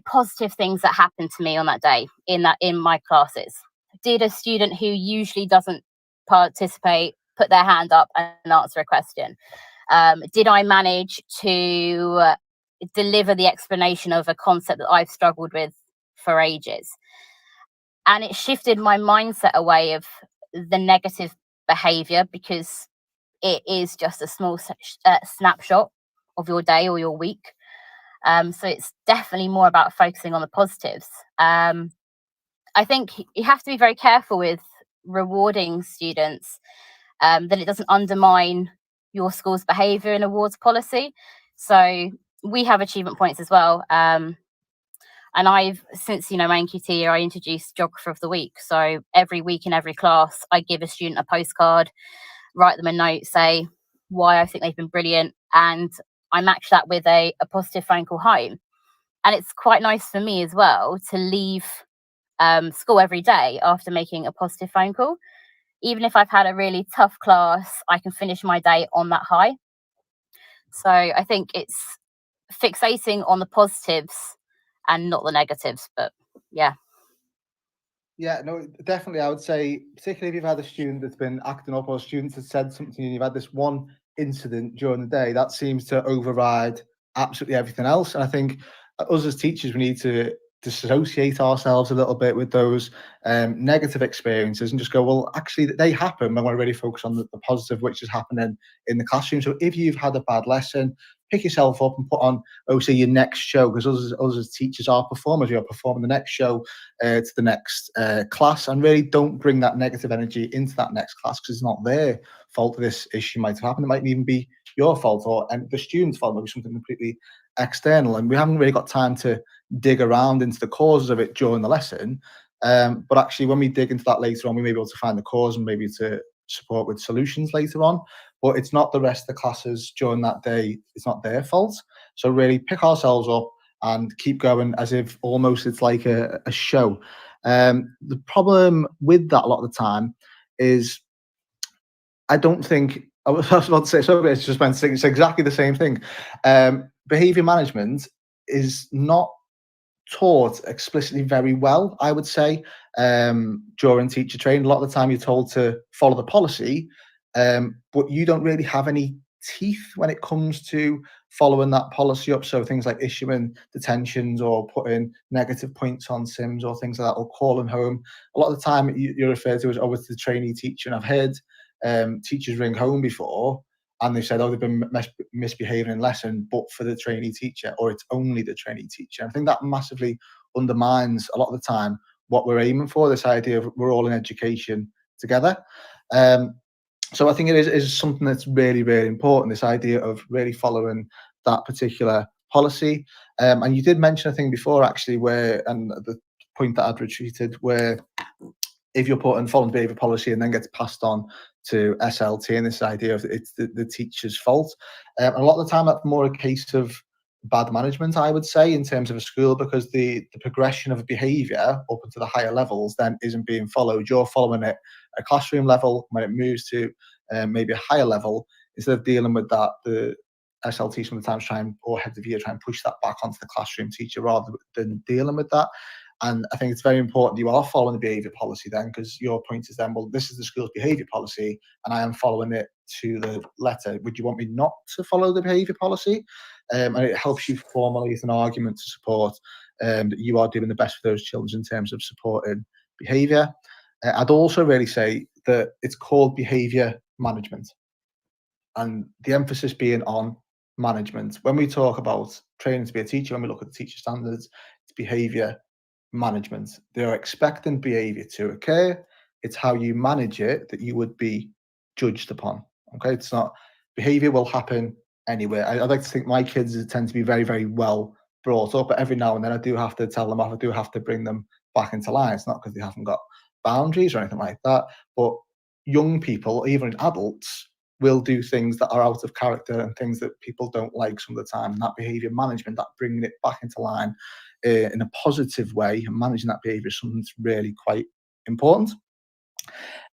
positive things that happened to me on that day in my classes. Did a student who usually doesn't participate put their hand up and answer a question? Did I manage to deliver the explanation of a concept that I've struggled with for ages? And it shifted my mindset away of the negative behavior, because it is just a small snapshot of your day or your week. So it's definitely more about focusing on the positives. I think you have to be very careful with rewarding students, that it doesn't undermine your school's behaviour and awards policy. So we have achievement points as well. And I've, since, my NQT year, I introduced Geographer of the Week. So every week in every class, I give a student a postcard, write them a note, say why I think they've been brilliant, and I match that with a positive phone call home. And it's quite nice for me as well to leave school every day after making a positive phone call. Even if I've had a really tough class, I can finish my day on that high. So I think it's fixating on the positives and not the negatives. But yeah. Yeah, no, definitely. I would say, particularly if you've had a student that's been acting up, or students have said something and you've had this one incident during the day, that seems to override absolutely everything else. And I think us as teachers, we need to dissociate ourselves a little bit with those negative experiences and just go, well, actually, they happen. I want to really focus on the positive, which is happening in the classroom. So if you've had a bad lesson, pick yourself up and put on, say, your next show, because us as teachers are performers. We are performing the next show to the next class, and really don't bring that negative energy into that next class, because it's not their fault that this issue might have happened. It might even be your fault, or the student's fault, maybe something completely external, and we haven't really got time to dig around into the causes of it during the lesson. But actually, when we dig into that later on, we may be able to find the cause and maybe to support with solutions later on. But it's not the rest of the classes during that day, it's not their fault. So really pick ourselves up and keep going as if almost it's like a show. The problem with that a lot of the time is, I don't think, I was about to say, so it's just meant to say, it's exactly the same thing. Behaviour management is not taught explicitly very well, I would say, during teacher training. A lot of the time you're told to follow the policy, but you don't really have any teeth when it comes to following that policy up. So things like issuing detentions, or putting negative points on sims, or things like that, or calling home. A lot of the time you're referred to as, oh, it's the trainee teacher. And I've heard teachers ring home before and they've said, oh, they've been misbehaving in lesson, but for the trainee teacher, or it's only the trainee teacher. I think that massively undermines a lot of the time what we're aiming for, this idea of we're all in education together. So I think it is something that's really, really important, this idea of really following that particular policy. And you did mention a thing before, actually, and the point that I'd retreated, where if you're put and following behaviour policy and then gets passed on to SLT, and this idea of it's the teacher's fault. A lot of the time that's more a case of bad management, I would say, in terms of a school, because the progression of behaviour up into the higher levels then isn't being followed. You're following it at a classroom level. When it moves to maybe a higher level, instead of dealing with that, SLT sometimes or heads of year try and push that back onto the classroom teacher rather than dealing with that. And I think it's very important you are following the behaviour policy then, because your point is then, well, this is the school's behaviour policy and I am following it to the letter. Would you want me not to follow the behaviour policy? And it helps you formulate an argument to support that you are doing the best for those children in terms of supporting behaviour. I'd also really say that it's called behaviour management, and the emphasis being on management. When we talk about training to be a teacher, when we look at the teacher standards, it's behaviour management. They're expecting behaviour to occur. It's how you manage it that you would be judged upon. Okay, it's not behaviour will happen anywhere. I like to think my kids tend to be very, very well brought up, but every now and then I do have to tell them off. I do have to bring them back into line. It's not because they haven't got boundaries or anything like that, but young people, even adults, will do things that are out of character and things that people don't like some of the time. And that behaviour management, that bringing it back into line in a positive way and managing that behaviour is something that's really quite important.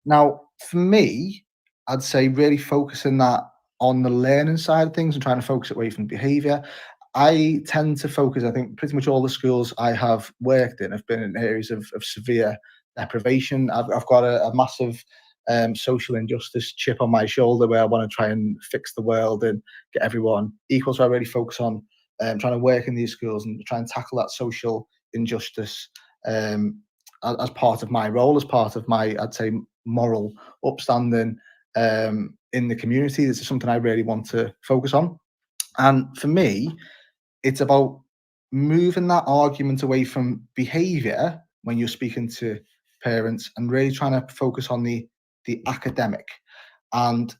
Now, for me, I'd say really focusing that on the learning side of things and trying to focus away from behaviour. I tend to focus, I think pretty much all the schools I have worked in have been in areas of severe deprivation. I've got a massive social injustice chip on my shoulder where I want to try and fix the world and get everyone equal. So I really focus on trying to work in these schools and try and tackle that social injustice as part of my role, as part of my, I'd say, moral upstanding in the community. This is something I really want to focus on. And for me, it's about moving that argument away from behaviour when you're speaking to parents and really trying to focus on the academic. And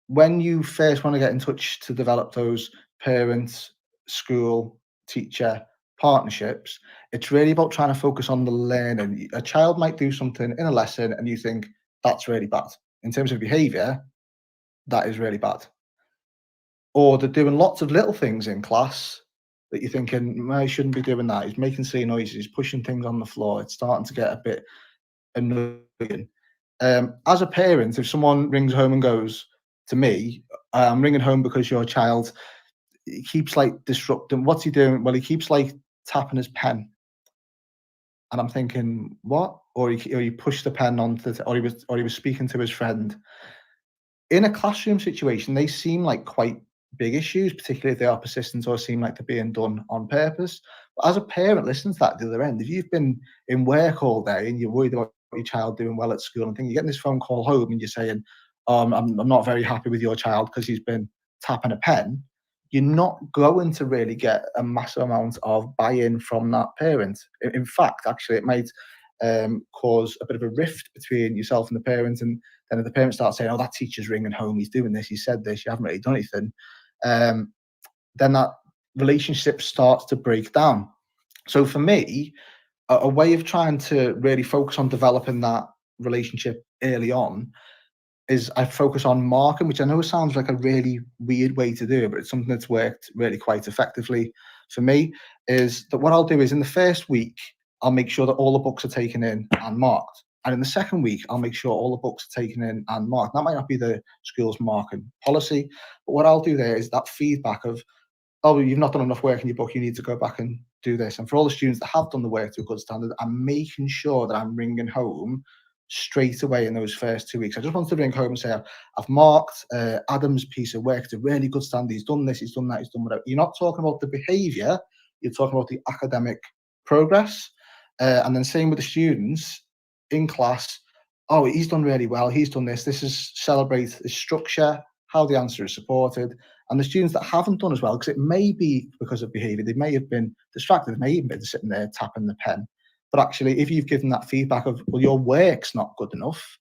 when you first want to get in touch to develop those parent, school, teacher partnerships, it's really about trying to focus on the learning. A child might do something in a lesson and you think that's really bad. In terms of behaviour, that is really bad. Or they're doing lots of little things in class that you're thinking, well, he shouldn't be doing that. He's making silly noises, he's pushing things on the floor. It's starting to get a bit annoying. As a parent, if someone rings home and goes to me, I'm ringing home because your child he keeps like disrupting. What's he doing? Well, he keeps like tapping his pen, and I'm thinking, what? Or he pushed the pen onto the, or he was speaking to his friend. In a classroom situation, they seem like quite big issues, particularly if they are persistent or seem like they're being done on purpose. But as a parent, listen to that at the other end. If you've been in work all day and you're worried about your child doing well at school and you're getting this phone call home and you're saying, I'm not very happy with your child because he's been tapping a pen, you're not going to really get a massive amount of buy-in from that parent. In fact, actually, it might cause a bit of a rift between yourself and the parent. And then if the parent starts saying, oh, that teacher's ringing home, he's doing this, he said this, you haven't really done anything, then that relationship starts to break down. So for me, a way of trying to really focus on developing that relationship early on is I focus on marking, which I know sounds like a really weird way to do it, but it's something that's worked really quite effectively for me, is that what I'll do is in the first week, I'll make sure that all the books are taken in and marked. And in the second week, I'll make sure all the books are taken in and marked. That might not be the school's marking policy, but what I'll do there is that feedback of, oh, you've not done enough work in your book, you need to go back and do this. And for all the students that have done the work to a good standard, I'm making sure that I'm ringing home straight away in those first 2 weeks. I just wanted to ring home and say, I've marked Adam's piece of work to a really good standard. He's done this, he's done that, he's done whatever. You're not talking about the behaviour, you're talking about the academic progress. And then same with the students in class. Oh, he's done really well, he's done this. This is celebrate the structure, how the answer is supported. And the students that haven't done as well, because it may be because of behaviour, they may have been distracted, they may even be sitting there tapping the pen. But actually, if you've given that feedback of, well, your work's not good enough,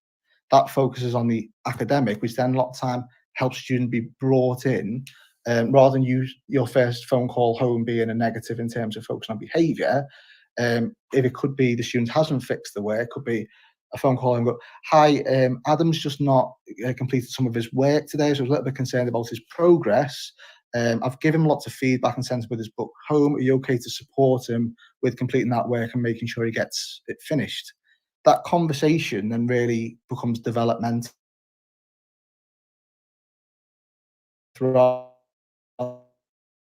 that focuses on the academic, which then a lot of time helps students be brought in, rather than your first phone call home being a negative in terms of focusing on behaviour. If it could be the student hasn't fixed the work, could be a phone call and go, hi, Adam's just not completed some of his work today, so I was a little bit concerned about his progress. I've given him lots of feedback and sent him with his book home. Are you okay to support him with completing that work and making sure he gets it finished? That conversation then really becomes developmental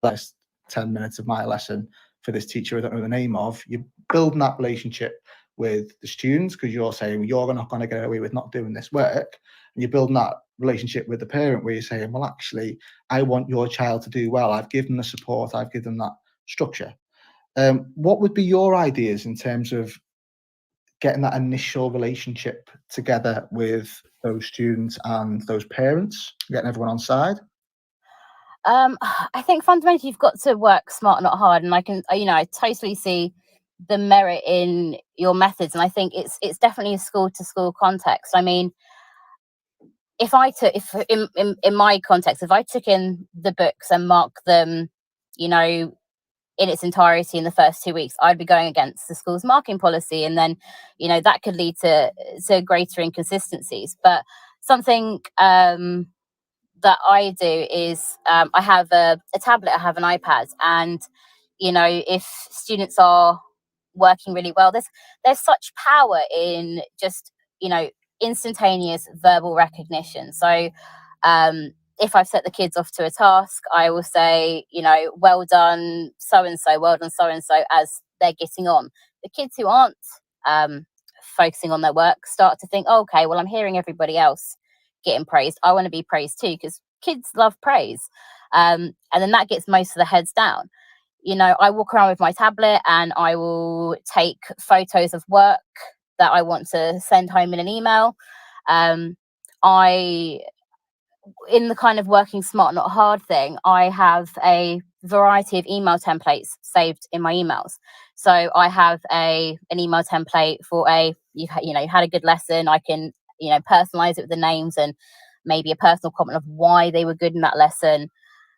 last 10 minutes of my lesson for this teacher I don't know the name of. You're building that relationship with the students because you're saying, well, you're not going to get away with not doing this work. And you're building that relationship with the parent where you're saying, well, actually, I want your child to do well. I've given the support, I've given that structure. What would be your ideas in terms of getting that initial relationship together with those students and those parents, getting everyone on side? I think fundamentally you've got to work smart, not hard. And I can, I totally see the merit in your methods. And I think it's definitely a school to school context. I mean, if in my context, if I took in the books and marked them, in its entirety in the first 2 weeks, I'd be going against the school's marking policy. And then, that could lead to greater inconsistencies. But something, that I do is I have a tablet, I have an iPad, and if students are working really well, there's such power in just instantaneous verbal recognition. So if I've set the kids off to a task, I will say, well done so and so, well done so and so, as they're getting on. The kids who aren't focusing on their work start to think, oh, okay, well, I'm hearing everybody else getting praised, I want to be praised too, because kids love praise. And then that gets most of the heads down. I walk around with my tablet and I will take photos of work that I want to send home in an email. In the kind of working smart, not hard thing, I have a variety of email templates saved in my emails. So I have an email template for you had a good lesson. I can personalize it with the names and maybe a personal comment of why they were good in that lesson.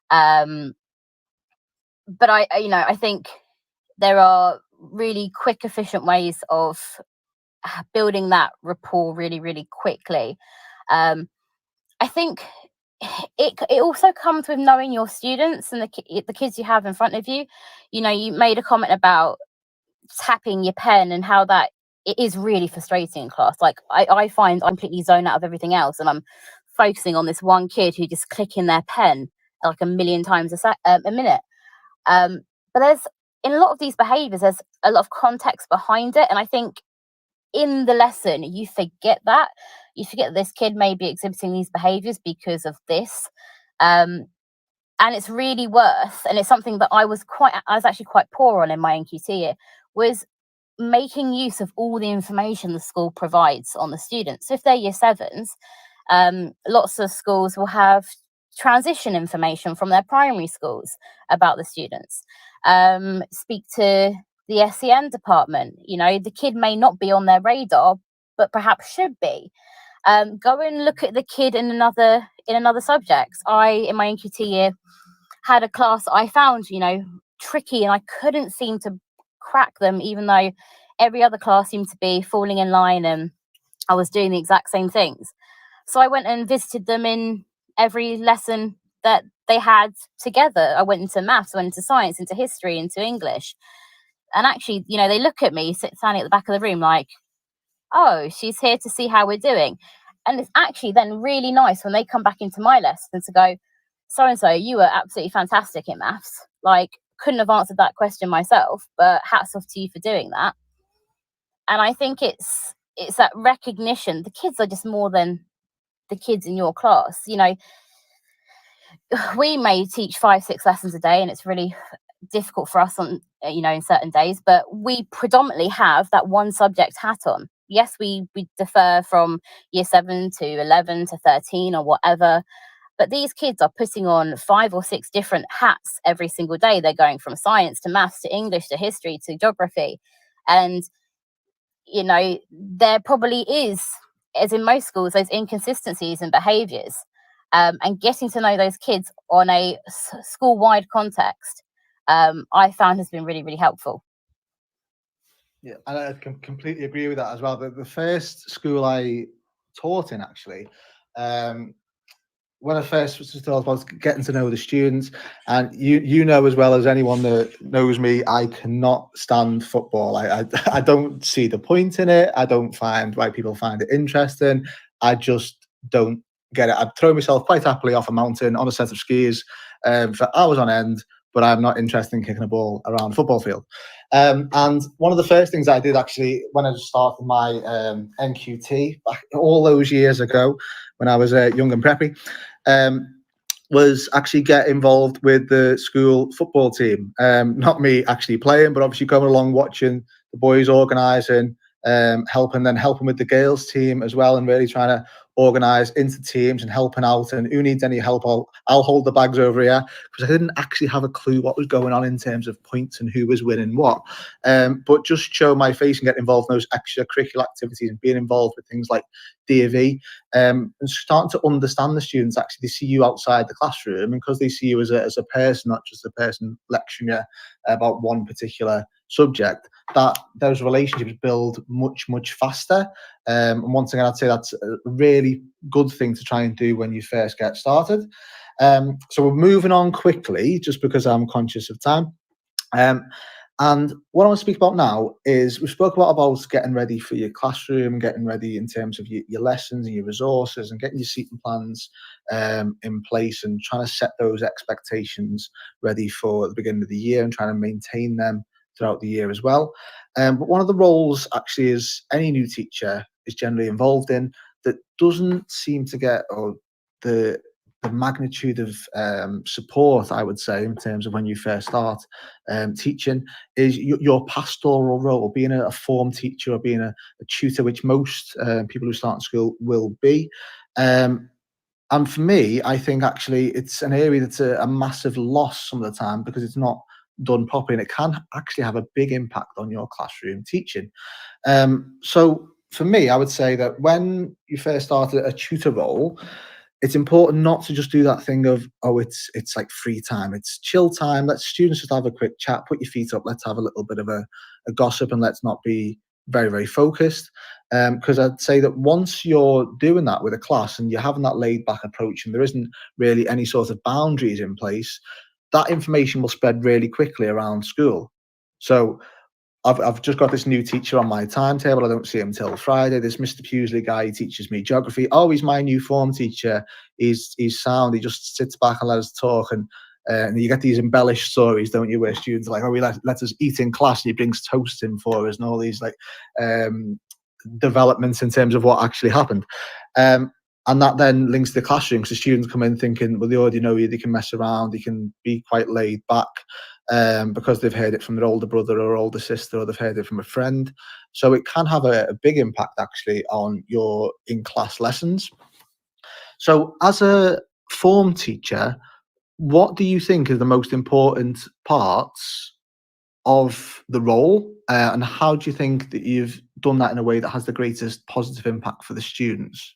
But I think there are really quick, efficient ways of building that rapport really, really quickly. I think it also comes with knowing your students and the kids you have in front of you. You made a comment about tapping your pen and how that it is really frustrating in class. Like I find I'm completely zoned out of everything else, and I'm focusing on this one kid who just clicking their pen like a million times a minute. But there's in a lot of these behaviors, there's a lot of context behind it, and I think in the lesson you forget that. You forget that this kid may be exhibiting these behaviors because of this. And it's really worth, and it's something that I was actually quite poor on in my NQT year, was making use of all the information the school provides on the students. So if they're year sevens, lots of schools will have transition information from their primary schools about the students. Speak to the SEN department. The kid may not be on their radar, but perhaps should be. Go and look at the kid in another subject. In my NQT year, had a class I found, tricky, and I couldn't seem to crack them, even though every other class seemed to be falling in line and I was doing the exact same things. So I went and visited them in every lesson that they had together. I went into maths, I went into science, into history, into English. And actually, they look at me standing at the back of the room like, oh, she's here to see how we're doing. And it's actually then really nice when they come back into my lesson to go, so-and-so, you were absolutely fantastic in maths. Like, couldn't have answered that question myself, but hats off to you for doing that. And I think it's that recognition. The kids are just more than the kids in your class. We may teach 5-6 lessons a day, and it's really difficult for us on, in certain days, but we predominantly have that one subject hat on. Yes, we defer from year 7 to 11 to 13 or whatever, but these kids are putting on 5 or 6 different hats every single day. They're going from science to maths to English to history to geography. And, there probably is, as in most schools, those inconsistencies in behaviours. And getting to know those kids on a school-wide context, I found has been really, really helpful. Yeah, and I can completely agree with that as well. The first school I taught in, actually, when I first was told about getting to know the students, and you know as well as anyone that knows me, I cannot stand football. I don't see the point in it. I don't find why people find it interesting. I just don't get it. I'd throw myself quite happily off a mountain on a set of skis for hours on end, but I'm not interested in kicking a ball around a football field. And one of the first things I did actually when I started my NQT back all those years ago when I was young and preppy, was actually get involved with the school football team. Not me actually playing, but obviously going along watching the boys organising, helping with the girls team as well, and really trying to organise into teams and helping out. And who needs any help? I'll hold the bags over here, because I didn't actually have a clue what was going on in terms of points and who was winning what. But just show my face and get involved in those extracurricular activities and being involved with things like DV, and starting to understand the students. Actually, they see you outside the classroom, and because they see you as a person, not just a person lecturing you about one particular subject, that those relationships build much faster. And once again, I'd say that's a really good thing to try and do when you first get started. So we're moving on quickly, just because I'm conscious of time. And what I want to speak about now is we spoke about getting ready for your classroom, getting ready in terms of your lessons and your resources, and getting your seating plans in place, and trying to set those expectations ready for the beginning of the year and trying to maintain them throughout the year as well. But one of the roles actually is any new teacher is generally involved in that doesn't seem to get the magnitude of support, I would say, in terms of when you first start teaching, is your pastoral role, being a form teacher or being a tutor, which most people who start in school will be. And for me, I think actually it's an area that's a massive loss some of the time, because it's not done properly, and it can actually have a big impact on your classroom teaching. So for me, I would say that when you first start a tutor role, it's important not to just do that thing of, it's like free time, it's chill time, let students just have a quick chat, put your feet up, let's have a little bit of a gossip, and let's not be very focused. Because I'd say that once you're doing that with a class and you're having that laid back approach, and there isn't really any sort of boundaries in place, that information will spread really quickly around school. So I've just got this new teacher on my timetable. I don't see him till Friday. This Mr. Pughsley guy, he teaches me geography. Oh, he's my new form teacher. He's sound. He just sits back and lets us talk. And you get these embellished stories, don't you, where students are like, oh, he let us eat in class, and he brings toast in for us, and all these like developments in terms of what actually happened. And that then links to the classroom, because the students come in thinking, well, they already know you, they can mess around, they can be quite laid back, because they've heard it from their older brother or older sister, or they've heard it from a friend. So it can have a big impact actually on your in-class lessons. So as a form teacher, what do you think are the most important parts of the role, and how do you think that you've done that in a way that has the greatest positive impact for the students?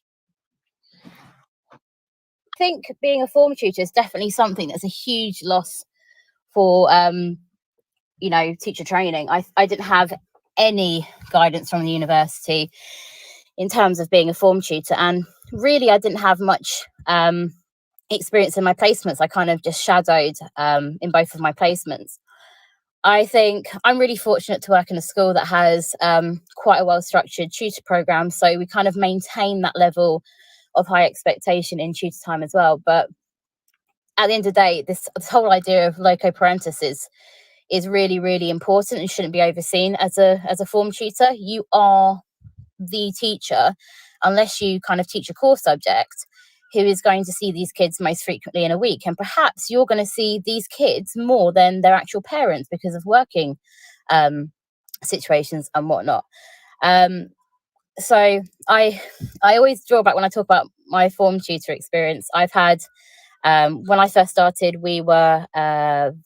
I think being a form tutor is definitely something that's a huge loss for teacher training. I didn't have any guidance from the university in terms of being a form tutor, and really I didn't have much experience in my placements. I kind of just shadowed in both of my placements. I think I'm really fortunate to work in a school that has quite a well-structured tutor program, so we kind of maintain that level of high expectation in tutor time as well. But at the end of the day, this whole idea of loco parentis is really important and shouldn't be overseen as a form tutor. You are the teacher, unless you kind of teach a core subject, who is going to see these kids most frequently in a week, and perhaps you're going to see these kids more than their actual parents because of working situations and whatnot. So I always draw back when I talk about my form tutor experience. I've had when I first started, we were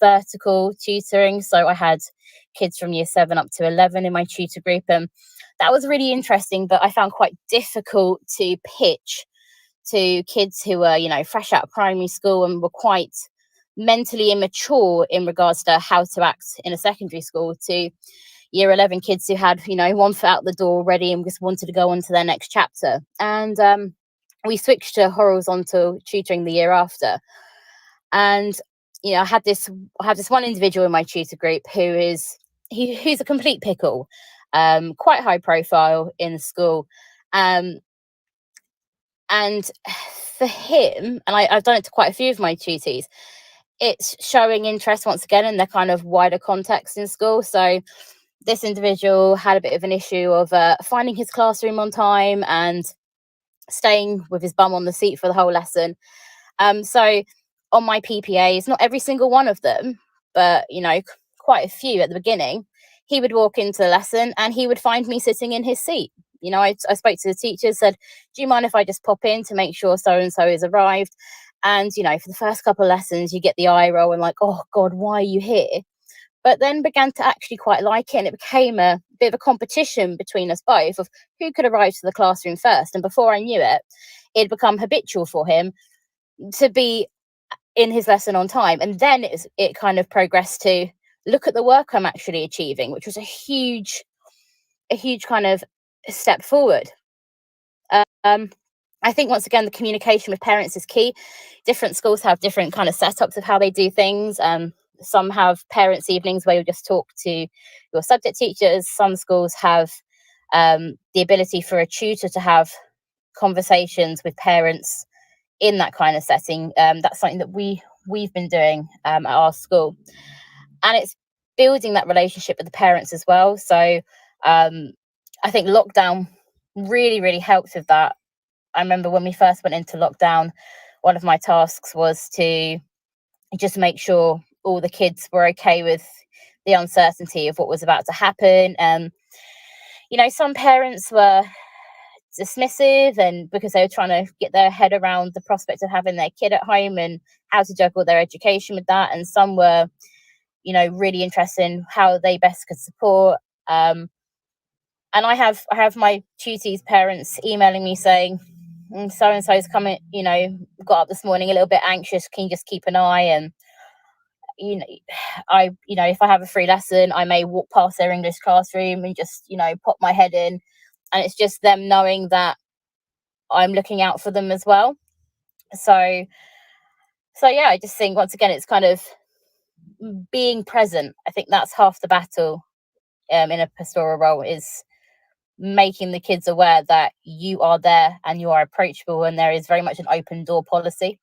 vertical tutoring, so I had kids from year 7 up to 11 in my tutor group, and that was really interesting, but I found quite difficult to pitch to kids who were, fresh out of primary school and were quite mentally immature in regards to how to act in a secondary school, to year 11 kids who had, one foot out the door already and just wanted to go on to their next chapter. And we switched to horizontal tutoring the year after. And, I had this one individual in my tutor group who's a complete pickle, quite high profile in the school. And for him, and I've done it to quite a few of my tutees, it's showing interest once again in the kind of wider context in school. So this individual had a bit of an issue of finding his classroom on time and staying with his bum on the seat for the whole lesson. So on my PPAs, not every single one of them, but quite a few at the beginning, he would walk into the lesson and he would find me sitting in his seat. I spoke to the teacher, said, do you mind if I just pop in to make sure so and so is arrived? And for the first couple of lessons, you get the eye roll and like, oh God, why are you here? But then began to actually quite like it, and it became a bit of a competition between us both of who could arrive to the classroom first. And before I knew it, it'd become habitual for him to be in his lesson on time. And then it kind of progressed to look at the work I'm actually achieving, which was a huge kind of step forward. I think once again, the communication with parents is key. Different schools have different kind of setups of how they do things. Some have parents' evenings where you just talk to your subject teachers. Some schools have the ability for a tutor to have conversations with parents in that kind of setting. That's something that we've been doing at our school, and it's building that relationship with the parents as well. So I think lockdown really helped with that. I remember when we first went into lockdown, one of my tasks was to just make sure all the kids were okay with the uncertainty of what was about to happen. Some parents were dismissive, and because they were trying to get their head around the prospect of having their kid at home and how to juggle their education with that. And some were, really interested in how they best could support. And I have my tutors' parents emailing me saying, so and so's coming, got up this morning a little bit anxious. Can you just keep an eye? And if I have a free lesson, I may walk past their English classroom and just pop my head in, and it's just them knowing that I'm looking out for them as well. So yeah, I just think once again it's kind of being present. I think that's half the battle in a pastoral role, is making the kids aware that you are there and you are approachable, and there is very much an open door policy.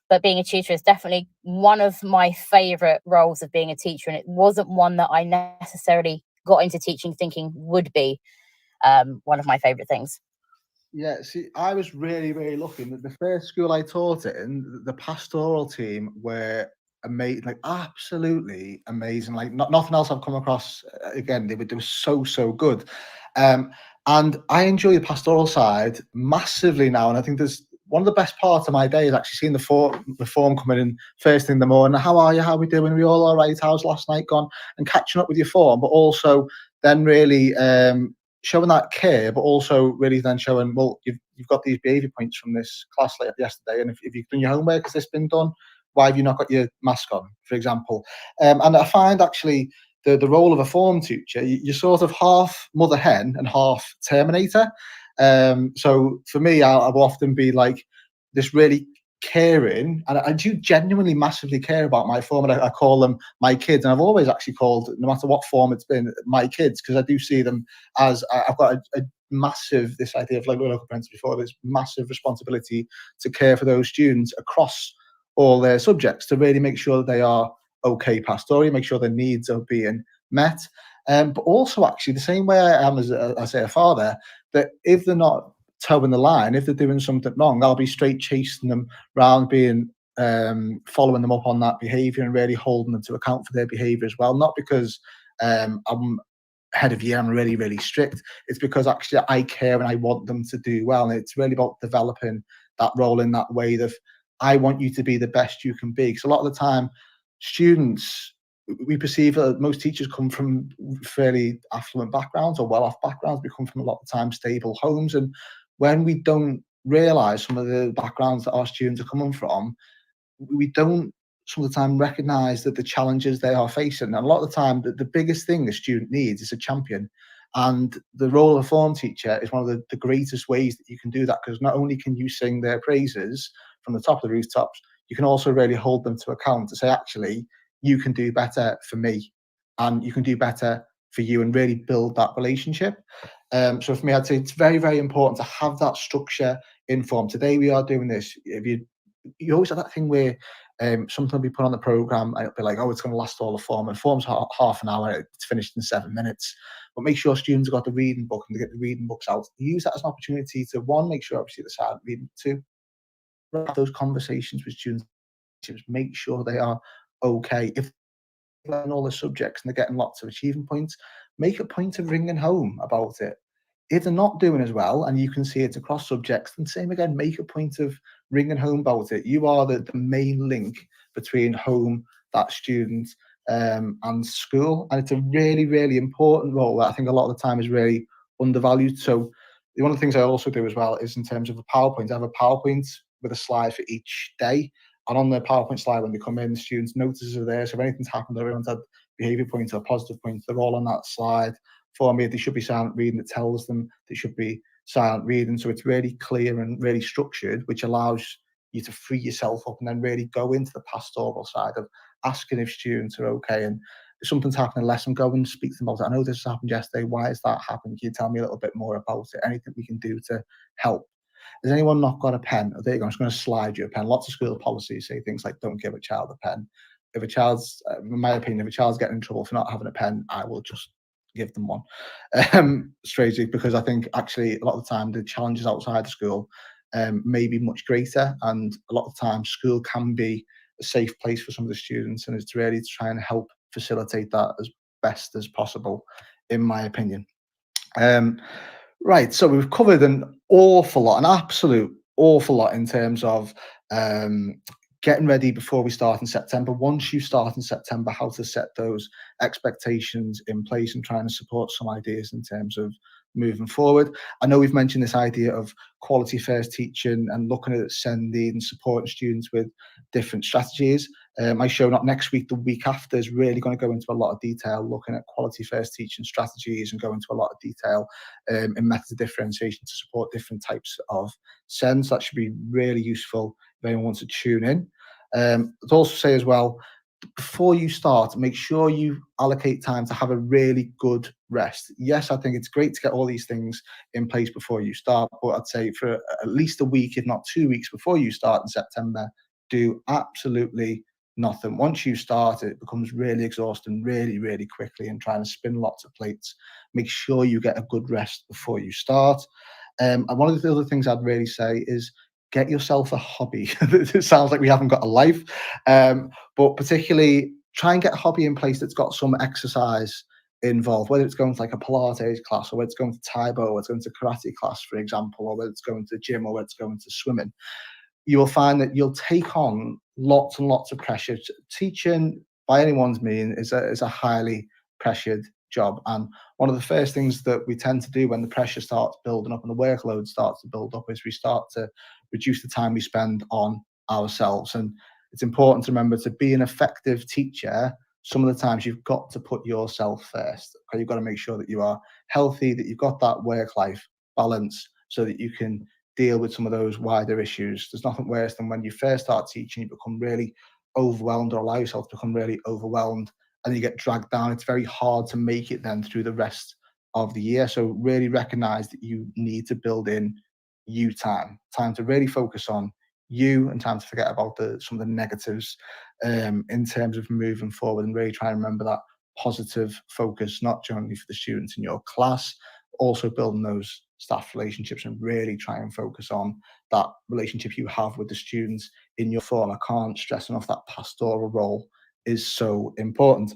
But being a tutor is definitely one of my favorite roles of being a teacher, and it wasn't one that I necessarily got into teaching thinking would be one of my favorite things. Yeah, see, I was really lucky. The first school I taught in, the pastoral team were amazing, like absolutely amazing. Like nothing else I've come across. Again, they were so good. And I enjoy the pastoral side massively now. And I think there's one of the best parts of my day is actually seeing the form coming in first thing in the morning. How are you? How are we doing? Are we all right? How's last night gone? And catching up with your form, but also then really showing that care, but also really then showing, well, you've got these behaviour points from this class like yesterday, and if you've done your homework, has this been done? Why have you not got your mask on, for example? And I find actually the role of a form teacher, you're sort of half mother hen and half terminator. So for me, I will often be like this really caring, and I do genuinely massively care about my form, and I call them my kids, and I've always actually called, no matter what form it's been, my kids, because I do see them as I've got a massive, this idea of like local parents before, this massive responsibility to care for those students across all their subjects, to really make sure that they are okay pastorally, make sure their needs are being met. But also actually the same way I am as a father, that if they're not toeing the line, if they're doing something wrong, I'll be straight chasing them around, being following them up on that behaviour and really holding them to account for their behaviour as well. Not because I'm head of year, I'm really strict. It's because actually I care and I want them to do well. And it's really about developing that role in that way of, I want you to be the best you can be. Because a lot of the time, students, we perceive that most teachers come from fairly affluent backgrounds or well-off backgrounds. We come from a lot of the time stable homes. And when we don't realise some of the backgrounds that our students are coming from, we don't some of the time recognise that the challenges they are facing. And a lot of the time, the biggest thing a student needs is a champion. And the role of a form teacher is one of the greatest ways that you can do that, because not only can you sing their praises from the top of the rooftops, you can also really hold them to account to say, actually, you can do better for me and you can do better for you, and really build that relationship. So for me, I'd say it's very important to have that structure in form. Today we are doing this. If you always have that thing where Something will be put on the program and it'll be like, oh, it's going to last all the form, and form's half an hour, it's finished in 7 minutes. But make sure students have got the reading book and they get the reading books out. Use that as an opportunity to, one, make sure obviously they're silent reading, two, have those conversations with students, make sure they are okay. If they learn all the subjects and they're getting lots of achievement points, make a point of ringing home about it. If they're not doing as well, and you can see it's across subjects, then same again, make a point of ringing home about it. You are the main link between home, that student, and school. And it's a really, really important role that I think a lot of the time is really undervalued. So one of the things I also do as well is in terms of a PowerPoint, I have a PowerPoint with a slide for each day. And on the PowerPoint slide, when they come in, students' notices are there. So if anything's happened, everyone's had behaviour points or positive points, they're all on that slide for me. They should be silent reading. It tells them they should be silent reading. So it's really clear and really structured, which allows you to free yourself up and then really go into the pastoral side of asking if students are okay. And if something's happened in a lesson, go and speak to them about it. I know this happened yesterday. Why has that happened? Can you tell me a little bit more about it? Anything we can do to help? Has anyone not got a pen? Oh, there you go. I'm just going to slide you a pen. Lots of school policies say things like, don't give a child a pen. If a child's, in my opinion, if a child's getting in trouble for not having a pen, I will just give them one. Strangely, because I think actually a lot of the time the challenges outside the school may be much greater, and a lot of the time school can be a safe place for some of the students, and it's really to try and help facilitate that as best as possible, in my opinion. Right, so we've covered an awful lot, an absolute awful lot in terms of getting ready before we start in September. Once you start in September, how to set those expectations in place and trying to support some ideas in terms of moving forward. I know we've mentioned this idea of quality first teaching and looking at sending and supporting students with different strategies. My show, not next week, the week after, is really going to go into a lot of detail looking at quality first teaching strategies and go into a lot of detail in methods of differentiation to support different types of SEND. That should be really useful if anyone wants to tune in. I'd also say as well, before you start, make sure you allocate time to have a really good rest. Yes, I think it's great to get all these things in place before you start, but I'd say for at least a week, if not 2 weeks before you start in September, do absolutely nothing. Once you start, it becomes really exhausting really, really quickly, and trying to spin lots of plates. Make sure you get a good rest before you start. And one of the other things I'd really say is get yourself a hobby. It sounds like we haven't got a life, but particularly try and get a hobby in place that's got some exercise involved, whether it's going to like a Pilates class, or whether it's going to Taibo, or it's going to karate class, for example, or whether it's going to the gym, or whether it's going to swimming. You will find that you'll take on lots and lots of pressure. Teaching, by anyone's mean, is a highly pressured job. And one of the first things that we tend to do when the pressure starts building up and the workload starts to build up is we start to reduce the time we spend on ourselves. And it's important to remember, to be an effective teacher, some of the times you've got to put yourself first. Okay? You've got to make sure that you are healthy, that you've got that work-life balance, so that you can deal with some of those wider issues. There's nothing worse than when you first start teaching, you become really overwhelmed, or allow yourself to become really overwhelmed, and you get dragged down. It's very hard to make it then through the rest of the year. So really recognize that you need to build in you time to really focus on you, and time to forget about some of the negatives in terms of moving forward, and really try and remember that positive focus, not only for the students in your class, also building those staff relationships, and really try and focus on that relationship you have with the students in your form. I can't stress enough that pastoral role is so important.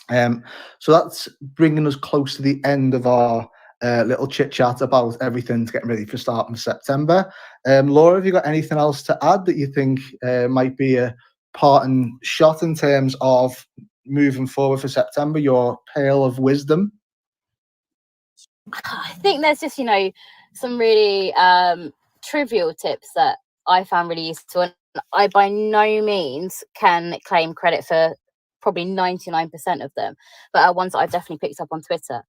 So that's bringing us close to the end of our little chit chat about everything to getting ready for start in September. Laura, have you got anything else to add that you think might be a parting shot in terms of moving forward for September, your pail of wisdom? I think there's just, some really trivial tips that I found really useful. And I by no means can claim credit for probably 99% of them, but are ones that I've definitely picked up on Twitter.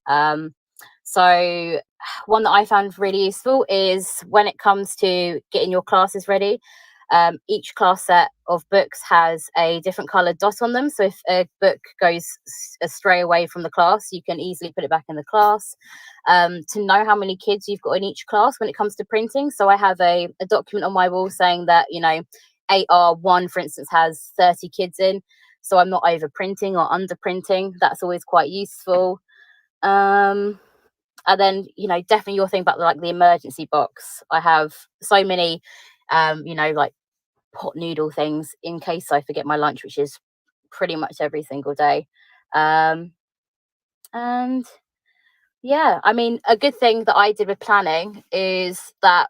So one that I found really useful is when it comes to getting your classes ready. Each class set of books has a different coloured dot on them. So if a book goes astray away from the class, you can easily put it back in the class. To know how many kids you've got in each class when it comes to printing. So I have a document on my wall saying that, 8R1, for instance, has 30 kids in, so I'm not over printing or under printing. That's always quite useful. And then, you know, definitely your thing about like the emergency box. I have so many, you know, like pot noodle things in case I forget my lunch, which is pretty much every single day. And yeah, I mean, a good thing that I did with planning is that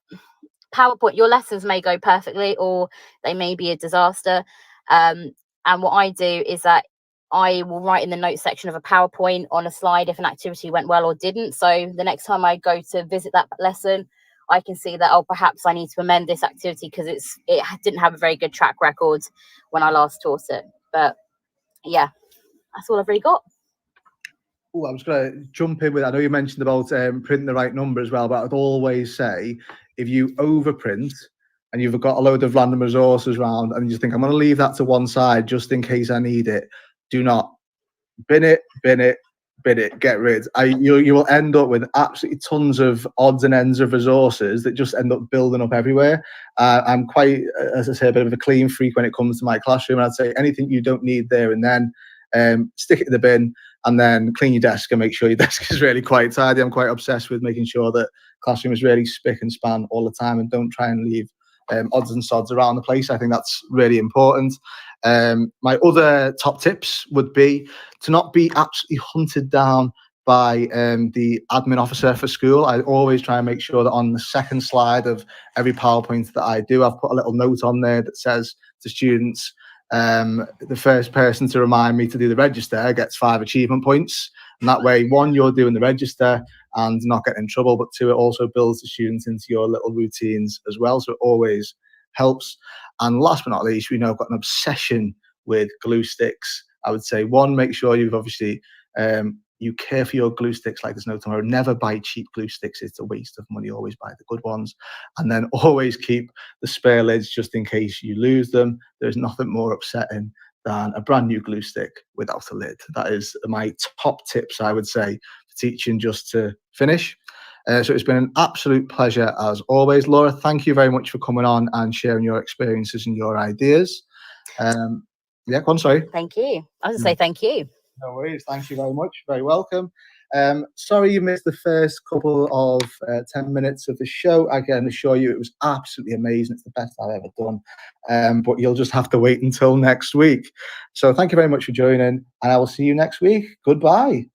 PowerPoint, your lessons may go perfectly or they may be a disaster. And what I do is that I will write in the notes section of a PowerPoint on a slide if an activity went well or didn't. So the next time I go to visit that lesson, I can see that, oh, perhaps I need to amend this activity because it didn't have a very good track record when I last taught it. But yeah, that's all I've really got. Oh, I was going to jump in with, I know you mentioned about printing the right number as well, but I'd always say if you overprint and you've got a load of random resources around and you think, I'm going to leave that to one side just in case I need it, do not. Bin it, get rid. You will end up with absolutely tons of odds and ends of resources that just end up building up everywhere. I'm quite, as I say, a bit of a clean freak when it comes to my classroom. And I'd say anything you don't need there and then, stick it in the bin and then clean your desk and make sure your desk is really quite tidy. I'm quite obsessed with making sure that classroom is really spick and span all the time and don't try and leave odds and sods around the place. I think that's really important. My other top tips would be to not be absolutely hunted down by the admin officer for school. I always try and make sure that on the second slide of every PowerPoint that I do, I've put a little note on there that says to students, the first person to remind me to do the register gets 5 achievement points. And that way, 1, you're doing the register and not getting in trouble, but 2, it also builds the students into your little routines as well. So it always helps. And last but not least, we know I've got an obsession with glue sticks. I would say 1, make sure you've obviously you care for your glue sticks like there's no tomorrow. Never buy cheap glue sticks. It's a waste of money. Always buy the good ones. And then always keep the spare lids just in case you lose them. There's nothing more upsetting than a brand new glue stick without a lid. That is my top tips, I would say, for teaching just to finish. So it's been an absolute pleasure as always. Laura, thank you very much for coming on and sharing your experiences and your ideas. Yeah, go on, sorry. Thank you. I was going to say thank you. No worries. Thank you very much. Very welcome. Sorry you missed the first couple of 10 minutes of the show. I can assure you it was absolutely amazing. It's the best I've ever done. But you'll just have to wait until next week. So thank you very much for joining, and I will see you next week. Goodbye.